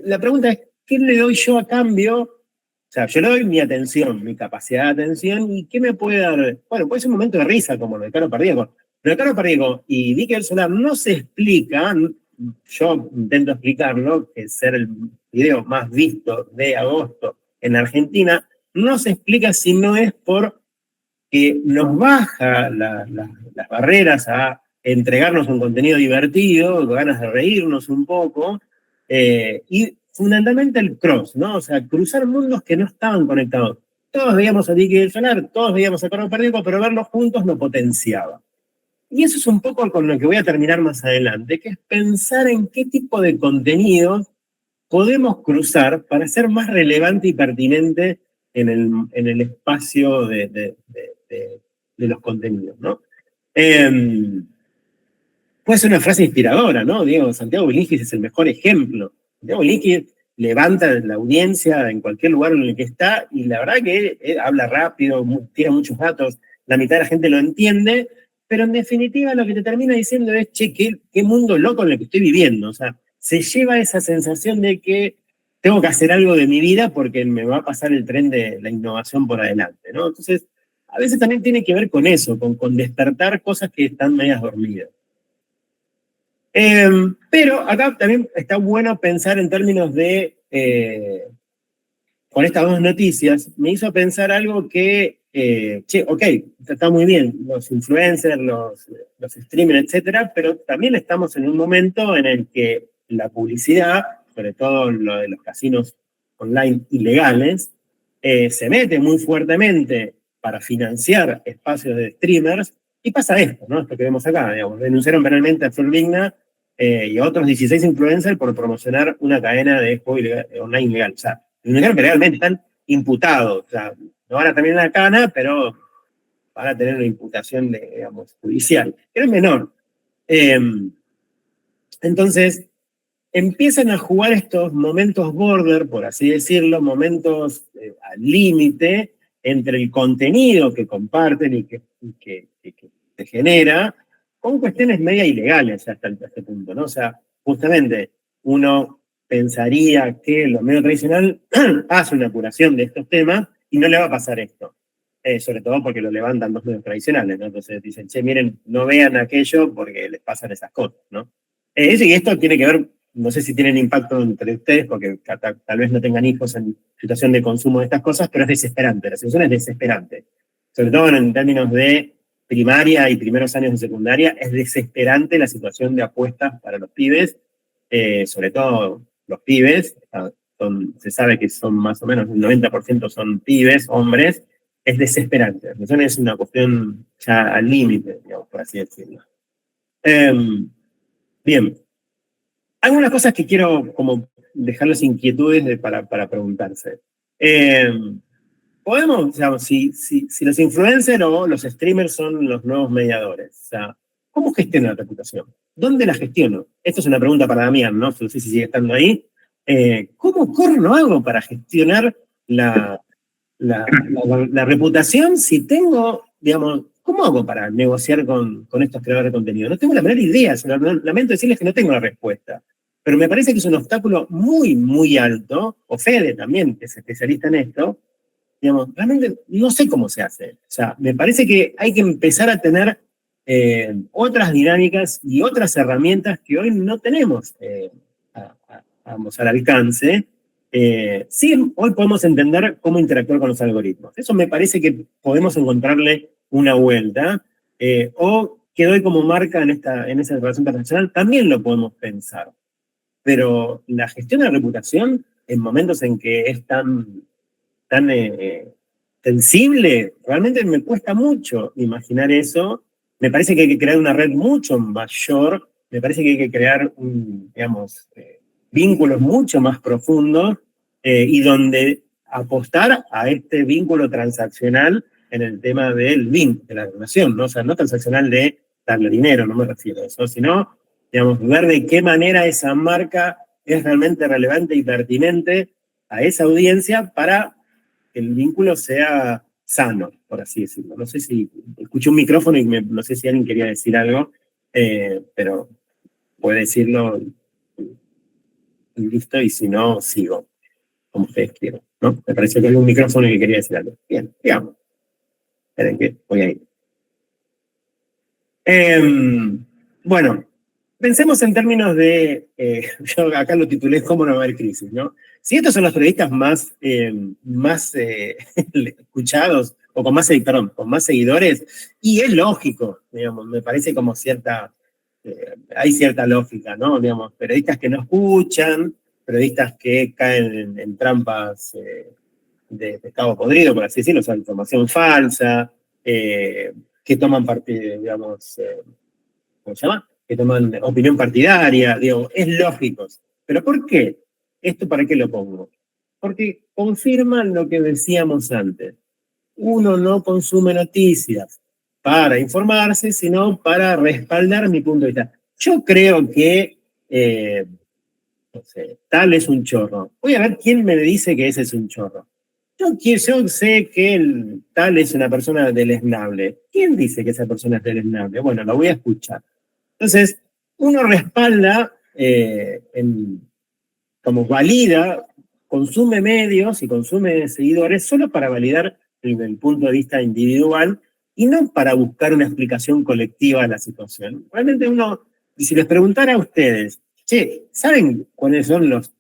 la pregunta es, ¿qué le doy yo a cambio? O sea, yo le doy mi atención, mi capacidad de atención, ¿y qué me puede dar? Bueno, puede ser un momento de risa, como lo de Caro Pardíaco. Pero Caro Pardíaco y Vicky del Solar no se explica, yo intento explicarlo, que ser el video más visto de agosto en Argentina, no se explica si no es por que nos baja las barreras a entregarnos un contenido divertido, ganas de reírnos un poco, y fundamentalmente el cross, ¿no? O sea, cruzar mundos que no estaban conectados. Todos veíamos a Vicky del Solar, todos veíamos a Caro Pardíaco, pero verlos juntos lo potenciaba. Y eso es un poco con lo que voy a terminar más adelante, que es pensar en qué tipo de contenidos podemos cruzar para ser más relevante y pertinente en el espacio de los contenidos, ¿no? Puede ser una frase inspiradora, ¿no? Digo, Santiago Bilinkis es el mejor ejemplo. Santiago Bilinkis levanta la audiencia en cualquier lugar en el que está y la verdad que habla rápido, tira muchos datos, la mitad de la gente lo entiende, pero en definitiva lo que te termina diciendo es, che, qué mundo loco en el que estoy viviendo. O sea, se lleva esa sensación de que tengo que hacer algo de mi vida porque me va a pasar el tren de la innovación por adelante, ¿no? Entonces, a veces también tiene que ver con eso, con despertar cosas que están medias dormidas. Pero acá también está bueno pensar en términos de, con estas dos noticias, me hizo pensar algo que, ok, está muy bien, los influencers, los streamers, etcétera, pero también estamos en un momento en el que la publicidad, sobre todo lo de los casinos online ilegales, se mete muy fuertemente para financiar espacios de streamers, y pasa esto, ¿no? Esto que vemos acá, digamos, denunciaron penalmente a Flor Vigna y a otros 16 influencers por promocionar una cadena de juego online ilegal. O sea, denunciaron que realmente están imputados, o sea, no van a terminar la cana, pero van a tener una imputación, digamos, judicial, que es menor. Entonces, empiezan a jugar estos momentos border, por así decirlo, momentos al límite entre el contenido que comparten y que se genera, con cuestiones media ilegales hasta este punto, ¿no? O sea, justamente uno pensaría que lo medio tradicional hace una apuración de estos temas y no le va a pasar esto. Sobre todo porque lo levantan los medios tradicionales, ¿no? Entonces dicen, che, miren, no vean aquello porque les pasan esas cosas, ¿no? Y esto tiene que ver, no sé si tienen impacto entre ustedes, porque tal vez no tengan hijos en situación de consumo de estas cosas, pero es desesperante, la situación es desesperante. Sobre todo en términos de primaria y primeros años de secundaria, es desesperante la situación de apuestas para los pibes, sobre todo los pibes, se sabe que son más o menos el 90% son pibes, hombres, es desesperante. La situación es una cuestión ya al límite, digamos, por así decirlo. Bien. Algunas cosas que quiero como dejarles inquietudes para preguntarse. podemos, digamos, si los influencers o los streamers son los nuevos mediadores, o sea, ¿cómo gestiono la reputación? ¿Dónde la gestiono? Esto es una pregunta para Damián, ¿no? No sé si sigue estando ahí. ¿Cómo corno hago para gestionar la reputación si tengo, digamos, ¿cómo hago para negociar con estos creadores de contenido? No tengo la menor idea, lamento decirles que no tengo la respuesta, pero me parece que es un obstáculo muy, muy alto, o Fede también, que es especialista en esto, digamos, realmente no sé cómo se hace. O sea, me parece que hay que empezar a tener otras dinámicas y otras herramientas que hoy no tenemos al alcance. Sí, hoy podemos entender cómo interactuar con los algoritmos. Eso me parece que podemos encontrarle una vuelta. O que doy como marca en esa relación internacional, también lo podemos pensar. Pero la gestión de la reputación, en momentos en que es tan sensible, realmente me cuesta mucho imaginar eso. Me parece que hay que crear una red mucho mayor, me parece que hay que crear, vínculos mucho más profundos y donde apostar a este vínculo transaccional en el tema del link, de la relación, ¿no? O sea, no transaccional de darle dinero, no me refiero a eso, sino, digamos, ver de qué manera esa marca es realmente relevante y pertinente a esa audiencia para que el vínculo sea sano, por así decirlo. No sé si escuché un micrófono y no sé si alguien quería decir algo, pero puede decirlo y listo, y si no, sigo, como ustedes quieran, ¿no? Me pareció que había un micrófono y que quería decir algo. Bien, digamos. Esperen que voy a ir. Bueno, pensemos en términos de, yo acá lo titulé ¿Cómo no va a haber crisis?, ¿no? Si estos son los periodistas más escuchados, o con más seguidores, y es lógico, digamos, me parece como hay cierta lógica, ¿no? Digamos, periodistas que no escuchan, periodistas que caen en trampas de pescado podrido, por así decirlo, o sea, información falsa, que toman partido, digamos, ¿cómo se llama? Que toman opinión partidaria, digo, es lógico. ¿Pero por qué? ¿Esto para qué lo pongo? Porque confirman lo que decíamos antes. Uno no consume noticias para informarse, sino para respaldar mi punto de vista. Yo creo que, no sé, tal es un chorro. Voy a ver quién me dice que ese es un chorro. Yo sé que tal es una persona deleznable. ¿Quién dice que esa persona es deleznable? Bueno, lo voy a escuchar. Entonces, uno respalda, como valida, consume medios y consume seguidores solo para validar el punto de vista individual y no para buscar una explicación colectiva de la situación. Realmente y si les preguntara a ustedes, che, ¿saben cuáles son los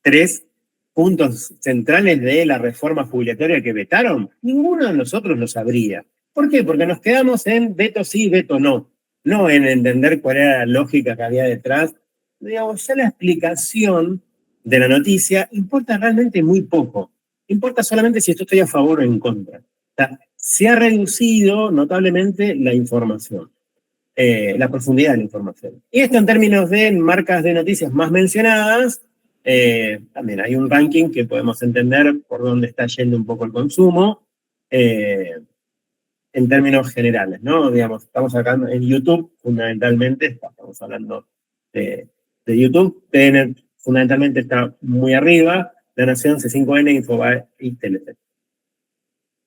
3 puntos centrales de la reforma jubilatoria que vetaron? Ninguno de nosotros lo sabría. ¿Por qué? Porque nos quedamos en veto sí, veto no. No en entender cuál era la lógica que había detrás. Digamos, ya la explicación de la noticia importa realmente muy poco. Importa solamente si estoy a favor o en contra. O sea, se ha reducido notablemente la información, la profundidad de la información. Y esto en términos de marcas de noticias más mencionadas, también hay un ranking que podemos entender por dónde está yendo un poco el consumo, en términos generales, ¿no? Digamos, estamos acá en YouTube, fundamentalmente, estamos hablando de YouTube, TN fundamentalmente está muy arriba, La Nación, C5N, Infobae y Telefe.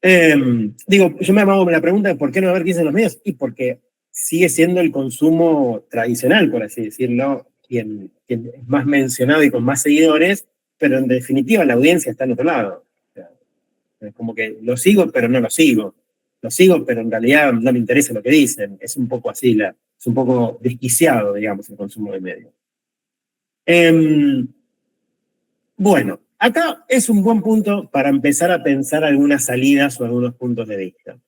Yo me hago la pregunta de por qué no haber crisis en los medios, y porque sigue siendo el consumo tradicional, por así decirlo, quien es más mencionado y con más seguidores, pero en definitiva la audiencia está en otro lado. O sea, es como que lo sigo, pero no lo sigo. Lo sigo, pero en realidad no me interesa lo que dicen. Es un poco así, es un poco desquiciado, digamos, el consumo de medios. Bueno, acá es un buen punto para empezar a pensar algunas salidas o algunos puntos de vista.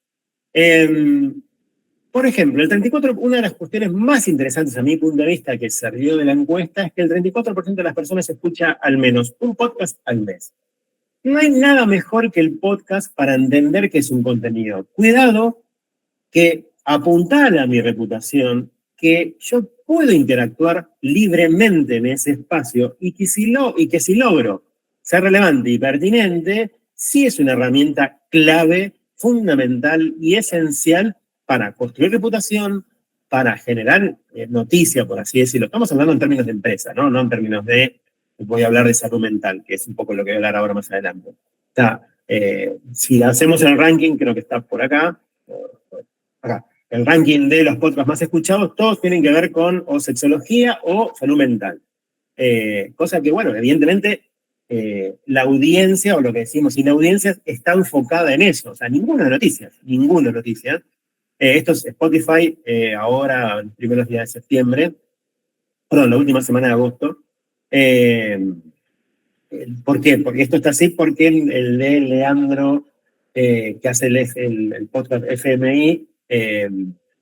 Por ejemplo, una de las cuestiones más interesantes a mi punto de vista que salió de la encuesta es que el 34% de las personas escucha al menos un podcast al mes. No hay nada mejor que el podcast para entender qué es un contenido. Cuidado, que apuntala a mi reputación, que yo puedo interactuar libremente en ese espacio y que si logro ser relevante y pertinente, sí es una herramienta clave, fundamental y esencial para construir reputación, para generar noticia, por así decirlo. Estamos hablando en términos de empresa, ¿no? No en términos de, voy a hablar de salud mental, que es un poco lo que voy a hablar ahora más adelante. Si hacemos el ranking, creo que está por acá, el ranking de los podcasts más escuchados, todos tienen que ver con o sexología o salud mental. Cosa que, bueno, evidentemente la audiencia, o lo que decimos sin audiencias, está enfocada en eso. O sea, ninguna noticia. Esto es Spotify, ahora, en primeros días de septiembre, perdón, la última semana de agosto. ¿Por qué? Porque esto está así, porque el de Leandro, que hace el podcast FMI, que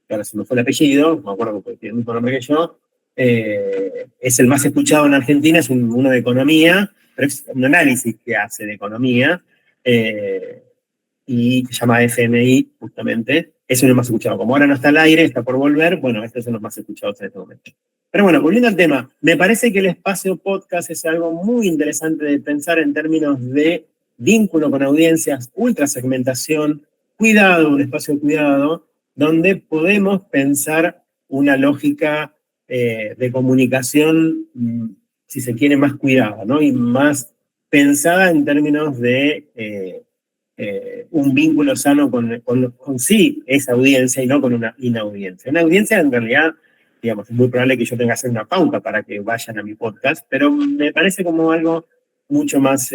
ahora se me fue el apellido, no me acuerdo porque tiene el mismo nombre que yo, es el más escuchado en Argentina, es uno de economía, pero es un análisis que hace de economía, y se llama FMI, justamente. Es uno de los más escuchados. Como ahora no está al aire, está por volver, bueno, estos son los más escuchados en este momento. Pero bueno, volviendo al tema, me parece que el espacio podcast es algo muy interesante de pensar en términos de vínculo con audiencias, ultrasegmentación, cuidado, un espacio de cuidado, donde podemos pensar una lógica de comunicación, si se quiere, más cuidada, ¿no? Y más pensada en términos de un vínculo sano con sí esa audiencia y no con una inaudiencia. Una audiencia, en realidad, digamos, es muy probable que yo tenga que hacer una pauta para que vayan a mi podcast, pero me parece como algo mucho más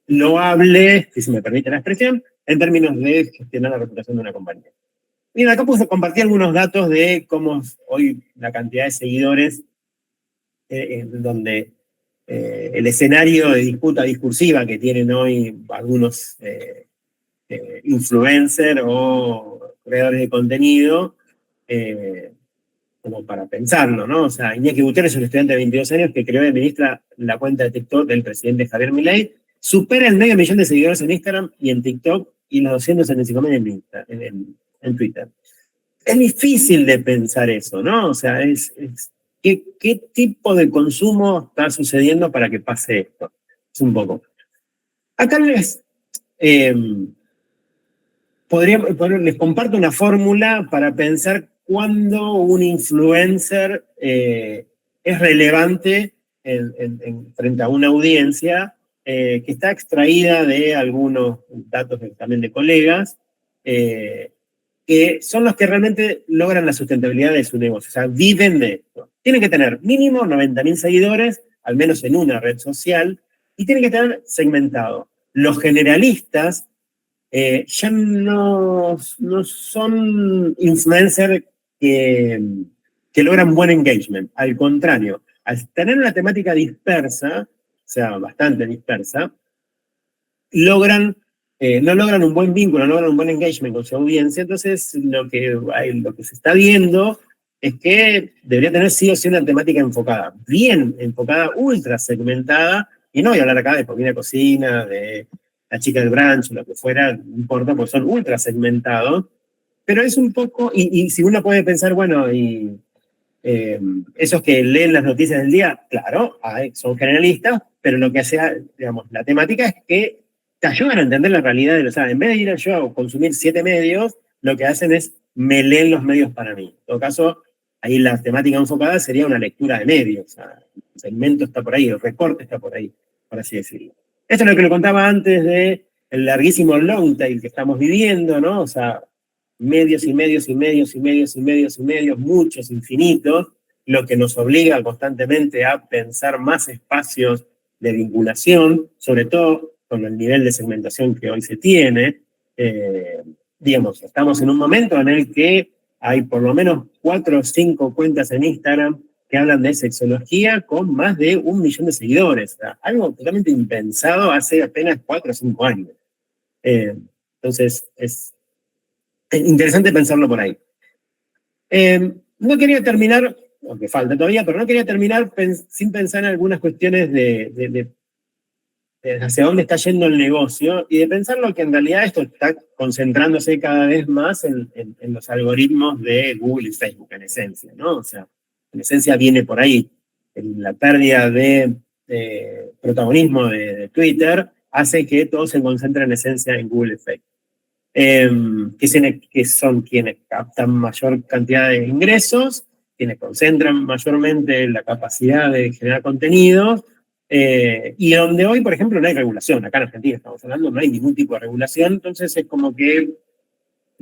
loable, si se me permite la expresión, en términos de gestionar la reputación de una compañía. Bien, acá puse compartir algunos datos de cómo hoy la cantidad de seguidores, donde el escenario de disputa discursiva que tienen hoy algunos influencers o creadores de contenido, como para pensarlo, ¿no? O sea, Iñaki Gutiérrez es un estudiante de 22 años que creó y administra la cuenta de TikTok del presidente Javier Milei, supera el 500.000 de seguidores en Instagram y en TikTok y los 265.000 en Twitter. Es difícil de pensar eso, ¿no? O sea, ¿qué tipo de consumo está sucediendo para que pase esto? Es un poco. Acá les comparto una fórmula para pensar cuándo un influencer es relevante frente a una audiencia, que está extraída de algunos datos también de colegas, que son los que realmente logran la sustentabilidad de su negocio, o sea, viven de esto. Tienen que tener mínimo 90.000 seguidores, al menos en una red social, y tienen que tener segmentado. Los generalistas ya no son influencers que logran buen engagement. Al contrario, al tener una temática dispersa, o sea, bastante dispersa, no logran un buen vínculo, no logran un buen engagement con su audiencia. Entonces, lo que se está viendo es que debería tener sí o sí una temática enfocada, bien enfocada, ultra segmentada, y no voy a hablar acá de comida, cocina, de la chica del brunch, lo que fuera, no importa, porque son ultra segmentados, pero es un poco, y si uno puede pensar, bueno, esos que leen las noticias del día, claro, son generalistas, pero lo que hace, digamos, la temática es que te ayudan a entender la realidad de los, en vez de ir yo a consumir 7 medios, lo que hacen es me leen los medios para mí. En todo caso, ahí la temática enfocada sería una lectura de medios, o sea, el segmento está por ahí, el recorte está por ahí, por así decirlo. Esto es lo que le contaba antes de el larguísimo long tail que estamos viviendo, ¿no? O sea, medios y medios y medios y medios y medios y medios, muchos, infinitos, lo que nos obliga constantemente a pensar más espacios de vinculación, sobre todo con el nivel de segmentación que hoy se tiene. Digamos, estamos en un momento en el que hay por lo menos 4 o 5 cuentas en Instagram que hablan de sexología con más de 1 millón de seguidores. O sea, algo totalmente impensado hace apenas 4 o 5 años. Entonces, es interesante pensarlo por ahí. No quería terminar, aunque falta todavía, pero no quería terminar sin pensar en algunas cuestiones de hacia dónde está yendo el negocio y de pensar lo que en realidad esto está concentrándose cada vez más en los algoritmos de Google y Facebook, en esencia, ¿no? O sea, en esencia viene por ahí. La pérdida de protagonismo de Twitter hace que todo se concentre en esencia en Google Effect. Que son quienes captan mayor cantidad de ingresos, quienes concentran mayormente la capacidad de generar contenidos, y donde hoy, por ejemplo, no hay regulación. Acá en Argentina estamos hablando, no hay ningún tipo de regulación, entonces es como que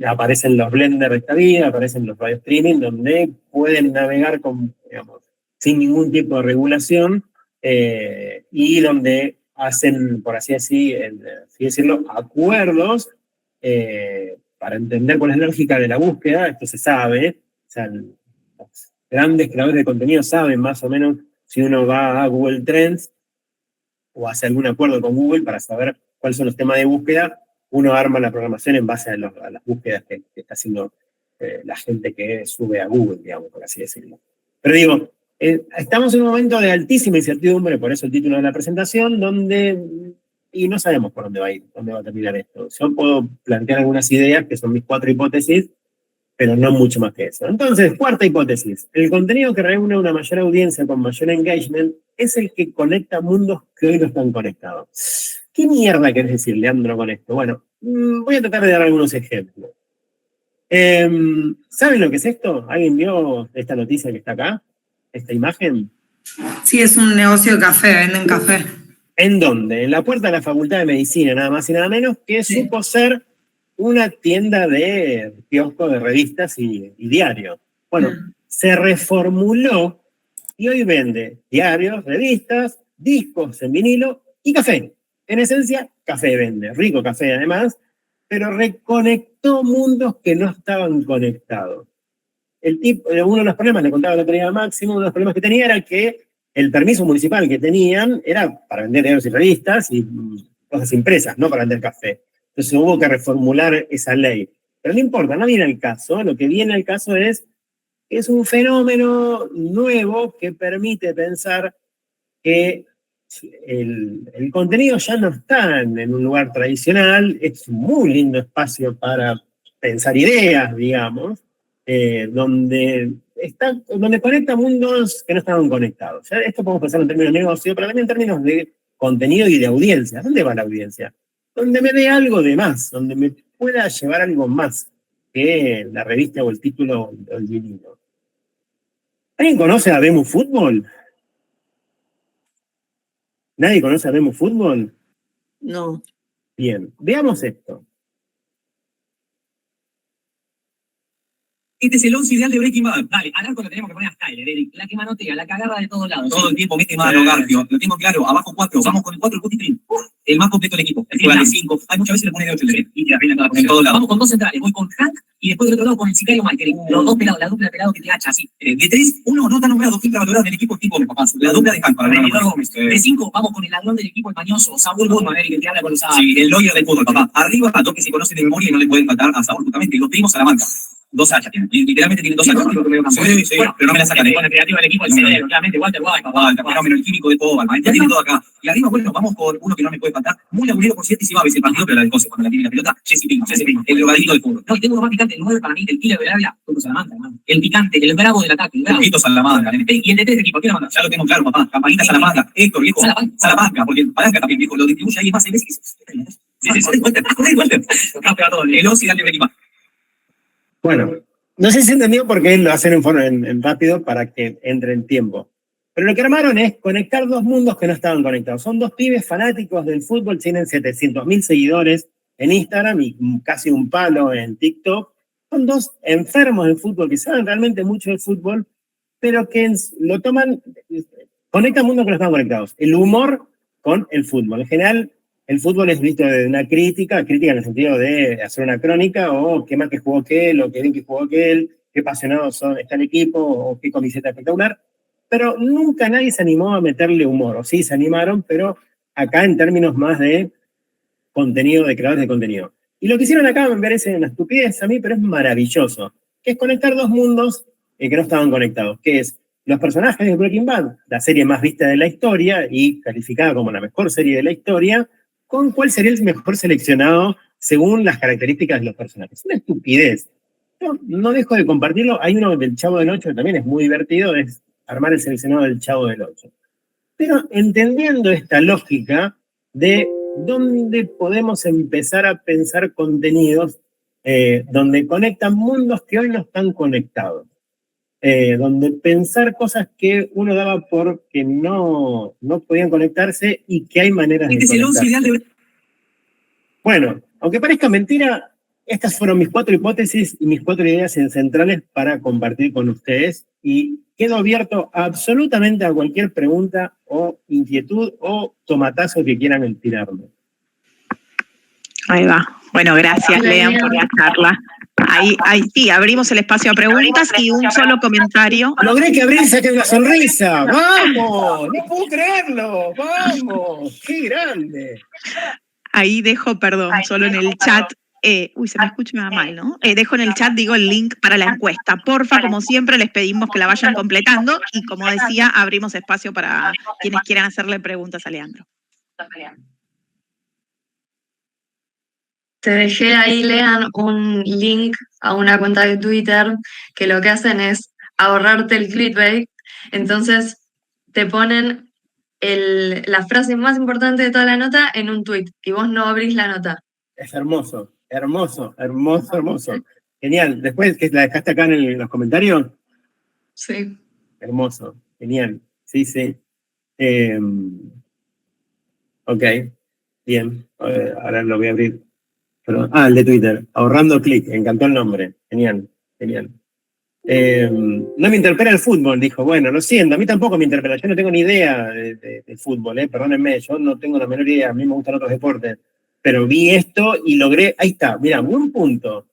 aparecen los blenders de esta vida, aparecen los radio streaming, donde pueden navegar digamos, sin ningún tipo de regulación, y donde hacen, por así decirlo, acuerdos para entender cuál es la lógica de la búsqueda. Esto se sabe, o sea, los grandes creadores de contenido saben más o menos si uno va a Google Trends o hace algún acuerdo con Google para saber cuáles son los temas de búsqueda. Uno arma la programación en base a las búsquedas que está haciendo la gente que sube a Google, digamos, por así decirlo. Pero digo, estamos en un momento de altísima incertidumbre, por eso el título de la presentación, y no sabemos por dónde va a ir, dónde va a terminar esto. Yo puedo plantear algunas ideas, que son mis 4 hipótesis, pero no mucho más que eso. Entonces, cuarta hipótesis. El contenido que reúne una mayor audiencia con mayor engagement es el que conecta mundos que hoy no están conectados. ¿Qué mierda querés decir, Leandro, con esto? Bueno, voy a tratar de dar algunos ejemplos. ¿Saben lo que es esto? ¿Alguien vio esta noticia que está acá? ¿Esta imagen? Sí, es un negocio de café, venden café. ¿En dónde? En la puerta de la Facultad de Medicina, nada más y nada menos, que Sí. supo ser una tienda de kiosco de revistas y diarios. Bueno, se reformuló y hoy vende diarios, revistas, discos en vinilo y café. En esencia, café vende, rico café además, pero reconectó mundos que no estaban conectados. Uno de los problemas, le contaba el otro día a Máximo, uno de los problemas que tenía era que el permiso municipal que tenían era para vender diarios y revistas y cosas impresas, no para vender café. Entonces hubo que reformular esa ley. Pero no importa, no viene al caso. Lo que viene al caso es un fenómeno nuevo que permite pensar que el contenido ya no está en un lugar tradicional, es un muy lindo espacio para pensar ideas, digamos, donde conecta mundos que no estaban conectados. Ya esto podemos pensar en términos de negocio, pero también en términos de contenido y de audiencia. ¿Dónde va la audiencia? Donde me dé algo de más, donde me pueda llevar algo más que la revista o el título o el vinilo. ¿Alguien conoce a Vemu Fútbol? ¿Nadie conoce a Vemu Fútbol? No. Bien, veamos esto. Este es el 11 ideal de Breaking Bad. Dale, al arco lo tenemos que poner a Tyler, Eric. La que manotea, la que agarra de todos lados. Todo el tiempo mete mano, Garfio. Lo tengo claro. Abajo 4. Vamos con el 4, el Guti Trin. El más completo del equipo. El que vale 5. Hay muchas veces le pone de 8 y te arregla en todos lados. Vamos con 2 centrales. Voy con Hank y después del otro lado con el sicario Michael. Los dos pelados, la dupla de pelados que te hacha así. De 3, uno no está nombrado, quinta valorada del equipo tipo de papás. La dupla de Hank para Benedor Gómez. De 5, vamos con el ladrón del equipo, el mañoso, Saúl Goldman, Eric, que te habla con los Sí, el lawyer del fútbol, papá. Arriba, a dos que se conocen de memoria y no le pueden faltar a Saúl, justamente. Los primos Salamanca. 2 hachas tienen. Literalmente tienen 2 hachas. Sí, bueno, pero no me la sacan. Con el creativo del equipo, el cerebro, claramente, Walter White, papá. El fenómeno, el químico de todo, ya tiene todo acá. Y arriba, bueno, vamos por uno que no me puede faltar. Muy laburero, por cierto, y si va a veces el partido, pero la de cosas, cuando la tiene la pelota, Jesse Pinkman, el drogadito del fútbol. No, y tengo uno más picante, el 9 para mí, el killer del área, Turco Salamanca, hermano. El picante, el bravo del ataque, el bravo. Turquito Salamanca. Y el de 3 del equipo, ¿qué la manda? Ya lo tengo claro, papá. Campanita Salamanca, Héctor, viejo. Salamanca, porque Palanca también, viejo, lo distribuye ahí más veces. Sí, Walter. El 11 dale Breaking Bad. Bueno, no sé si se entendió porque lo hacen en rápido para que entre en tiempo. Pero lo que armaron es conectar 2 mundos que no estaban conectados. Son 2 pibes fanáticos del fútbol, tienen 700.000 seguidores en Instagram y casi un palo en TikTok. Son 2 enfermos del fútbol que saben realmente mucho del fútbol, pero que lo toman, conectan mundos que no estaban conectados. El humor con el fútbol. En general, el fútbol es visto de una crítica en el sentido de hacer una crónica, o qué mal que jugó aquel, o qué bien que jugó aquel, qué apasionados está el equipo, o qué camiseta espectacular. Pero nunca nadie se animó a meterle humor, o sí se animaron, pero acá en términos más de contenido, de creadores de contenido. Y lo que hicieron acá me parece una estupidez a mí, pero es maravilloso, que es conectar 2 mundos que no estaban conectados, que es los personajes de Breaking Bad, la serie más vista de la historia y calificada como la mejor serie de la historia, con cuál sería el mejor seleccionado según las características de los personajes. Es una estupidez. Yo no dejo de compartirlo. Hay uno del Chavo del 8 que también es muy divertido, es armar el seleccionado del Chavo del 8. Pero entendiendo esta lógica de ¿dónde podemos empezar a pensar contenidos donde conectan mundos que hoy no están conectados? Donde pensar cosas que uno daba por que no podían conectarse y que hay maneras de Este es el 11 conectarse. ideal de... Bueno, aunque parezca mentira, estas fueron mis 4 hipótesis y mis 4 ideas centrales para compartir con ustedes y quedo abierto absolutamente a cualquier pregunta o inquietud o tomatazo que quieran tirarme. Ahí va. Bueno, gracias, Lean, por la charla. Ahí sí, abrimos el espacio a preguntas y un solo comentario. Logré que Abril saque una sonrisa. ¡Vamos! No puedo creerlo. ¡Vamos! ¡Qué grande! Ahí dejo, perdón, solo en el chat. Se me escucha mal, ¿no? Dejo en el chat, digo, el link para la encuesta. Porfa, como siempre, les pedimos que la vayan completando y, como decía, abrimos espacio para quienes quieran hacerle preguntas a Leandro. Te dejé ahí, Lean, un link a una cuenta de Twitter que lo que hacen es ahorrarte el clickbait. Entonces te ponen la frase más importante de toda la nota en un tweet y vos no abrís la nota. Es hermoso, hermoso, hermoso, hermoso. Genial. Después, que la dejaste acá en los comentarios. Sí. Hermoso, genial. Sí, sí. Ok, bien. Ahora lo voy a abrir. Perdón. El de Twitter. Ahorrando clic. Encantó el nombre. Genial, genial. No me interpela el fútbol, dijo. Bueno, lo siento, a mí tampoco me interpela. Yo no tengo ni idea de fútbol, perdónenme. Yo no tengo la menor idea. A mí me gustan otros deportes. Pero vi esto y logré. Ahí está, mira, buen punto,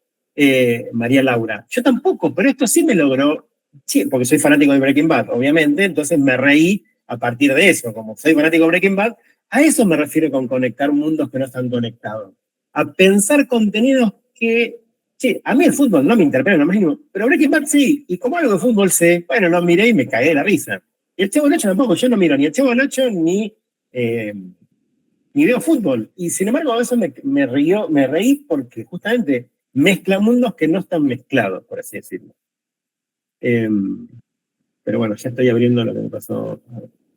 María Laura. Yo tampoco, pero esto sí me logró. Sí, porque soy fanático de Breaking Bad, obviamente. Entonces me reí a partir de eso. Como soy fanático de Breaking Bad, a eso me refiero con conectar mundos que no están conectados. A pensar contenidos que, sí, a mí el fútbol no me interpela en lo más mínimo, pero Breaking Bad sí, y como algo de fútbol sé, bueno, lo miré y me cagué de la risa. Y el Chavo del Ocho tampoco, yo no miro ni el Chavo del Ocho ni veo fútbol. Y sin embargo, a veces me reí porque justamente mezcla mundos que no están mezclados, por así decirlo. Pero bueno, ya estoy abriendo lo que me pasó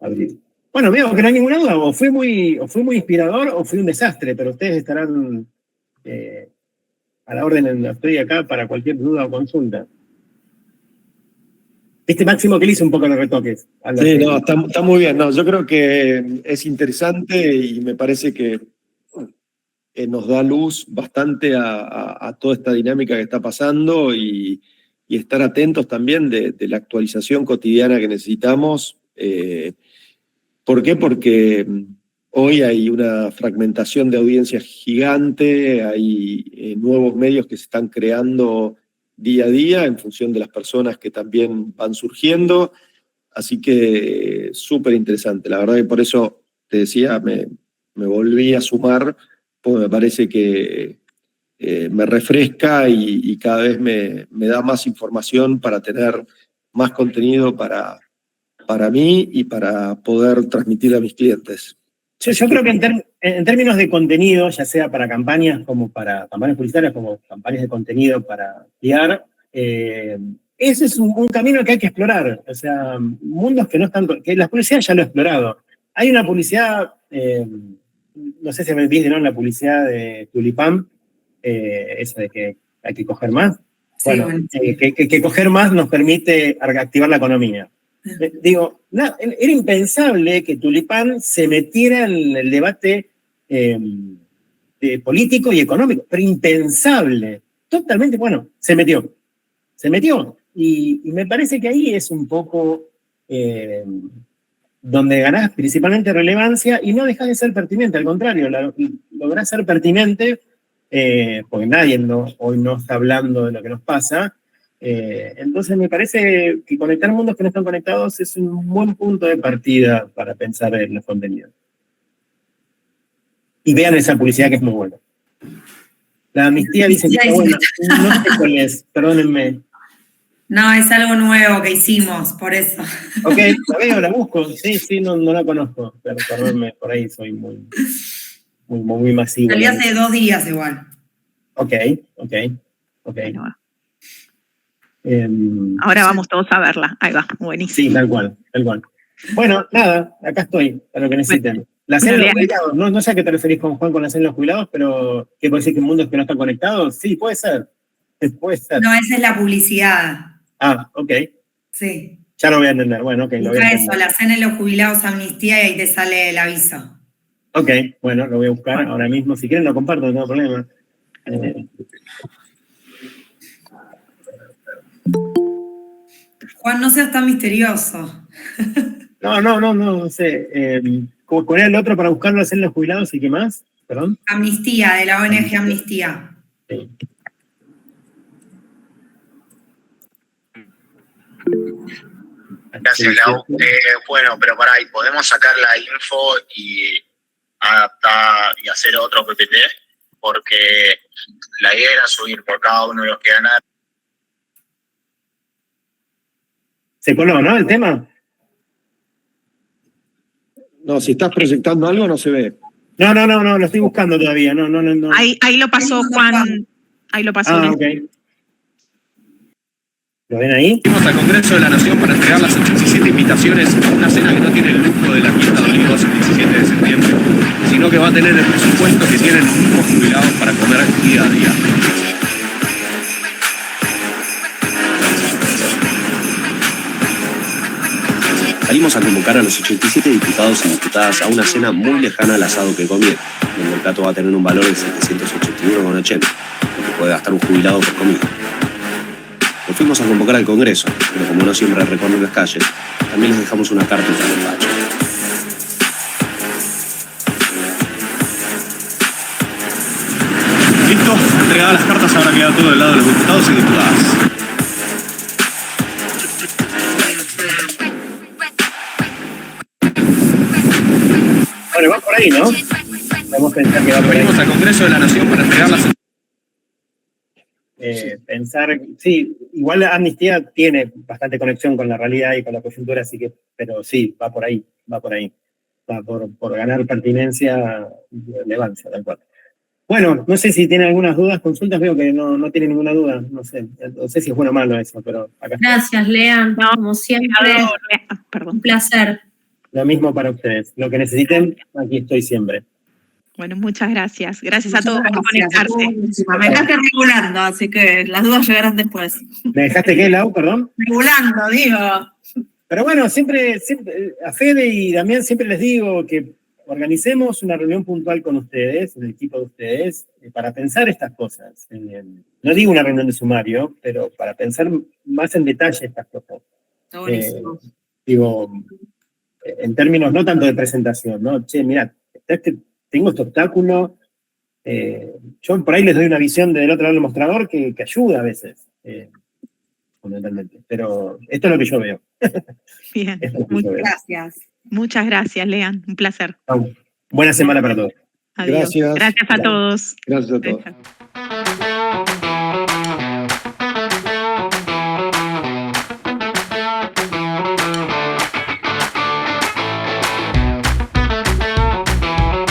a abrir. Bueno, veo que no hay ninguna duda, o fui muy inspirador o fui un desastre, pero ustedes estarán a la orden, estoy acá para cualquier duda o consulta. Viste, Máximo, que le hice un poco de retoques. Sí, no, está muy bien. No, yo creo que es interesante y me parece que nos da luz bastante a toda esta dinámica que está pasando y estar atentos también de la actualización cotidiana que necesitamos. ¿Por qué? Porque hoy hay una fragmentación de audiencia gigante, hay nuevos medios que se están creando día a día en función de las personas que también van surgiendo, así que súper interesante. La verdad que por eso te decía, me volví a sumar, porque me parece que me refresca y cada vez me da más información para tener más contenido para mí y para poder transmitir a mis clientes. Yo creo que en términos de contenido, ya sea para campañas como para campañas publicitarias, como campañas de contenido para PR, ese es un camino que hay que explorar. O sea, mundos que no están, que la publicidad ya lo ha explorado. Hay una publicidad, no sé si me viste, ¿no? La publicidad de Tulipán, esa de que hay que coger más. Sí, bueno, que coger más nos permite activar la economía. Digo, era impensable que Tulipán se metiera en el debate político y económico, pero impensable, totalmente, bueno, se metió, y me parece que ahí es un poco donde ganás principalmente relevancia y no dejás de ser pertinente, al contrario, lográs ser pertinente, porque nadie hoy no está hablando de lo que nos pasa. Entonces me parece que conectar mundos que no están conectados es un buen punto de partida para pensar en los contenidos. Y vean esa publicidad que es muy buena. La amnistía dice que está buena. No sé cuál es, perdónenme. No, es algo nuevo que hicimos, por eso. Ok, la veo, la busco. Sí, no la conozco. Pero perdónenme, por ahí soy muy masivo. Salí hace 2 días igual. Ok. Bueno, ahora vamos todos a verla. Ahí va, buenísimo. Sí, tal cual. Bueno, nada, acá estoy, para lo que necesiten. La cena de Bueno, los jubilados, no sé a qué te referís con Juan con la cena de los jubilados, pero ¿qué puede decir que mundos que no están conectados? Sí, puede ser. Puede ser. No, esa es la publicidad. Ah, ok. Sí. Ya lo voy a entender. Bueno, ok, lo voy a Busca entender. eso, la cena de los jubilados amnistía y ahí te sale el aviso. Ok, bueno, lo voy a buscar ahora mismo. Si quieren lo comparto, no tengo problema. Juan, no seas tan misterioso. No sé. ¿Cuál era el otro para buscarlo hacer los jubilados y qué más? Perdón. Amnistía, de la ONG Amnistía. Sí. Gracias, Lau. Bueno, pero pará, ¿y podemos sacar la info y adaptar y hacer otro PPT? Porque la idea era subir por cada uno de los que ganan. ¿Se coló, no, el tema? No, si estás proyectando algo no se ve. No, lo estoy buscando todavía. No. Ahí lo pasó Juan. Ahí lo pasó. Ah, ok. ¿Lo ven ahí? Fuimos al Congreso de la Nación para entregar las 87 invitaciones a una cena que no tiene el lujo de la Fiesta de Olivos el 17 de septiembre, sino que va a tener el presupuesto que tienen los mismos jubilados para comer día a día. Salimos a convocar a los 87 diputados y diputadas a una cena muy lejana al asado que comieron, donde el plato va a tener un valor de 781,80, lo que puede gastar un jubilado por comida. Nos fuimos a convocar al Congreso, pero como no siempre recorren las calles, también les dejamos una carta en su despacho. ¿Listo? Entregadas las cartas, ahora queda todo del lado de los diputados y diputadas. Bueno, va por ahí, ¿no? Vamos a pensar que va por ahí. Venimos al Congreso de la Nación para entregar las... Pensar, sí, igual la amnistía tiene bastante conexión con la realidad y con la coyuntura, así que, pero sí, va por ahí. Va por ganar pertinencia y relevancia, tal cual. Bueno, no sé si tiene algunas dudas, consultas, veo que no tiene ninguna duda, no sé si es bueno o malo eso, pero acá está. Gracias, Lean. Como siempre, un placer. Lo mismo para ustedes. Lo que necesiten, aquí estoy siempre. Bueno, muchas gracias. Gracias a todos por conectarse. Me dejaste regulando, así que las dudas llegarán después. ¿Me dejaste qué, Lau, perdón? Regulando, digo. Pero bueno, siempre a Fede y Damián siempre les digo que organicemos una reunión puntual con ustedes, el equipo de ustedes, para pensar estas cosas. No digo una reunión de sumario, pero para pensar más en detalle estas cosas. Está buenísimo. Digo, en términos no tanto de presentación, ¿no? Che, mirá, tengo este obstáculo. Yo por ahí les doy una visión del otro lado del mostrador que ayuda a veces, fundamentalmente. Pero esto es lo que yo veo. Bien. Gracias. Muchas gracias, Lean. Un placer. Buena semana para todos. Adiós. Gracias. Gracias a todos. Gracias a todos.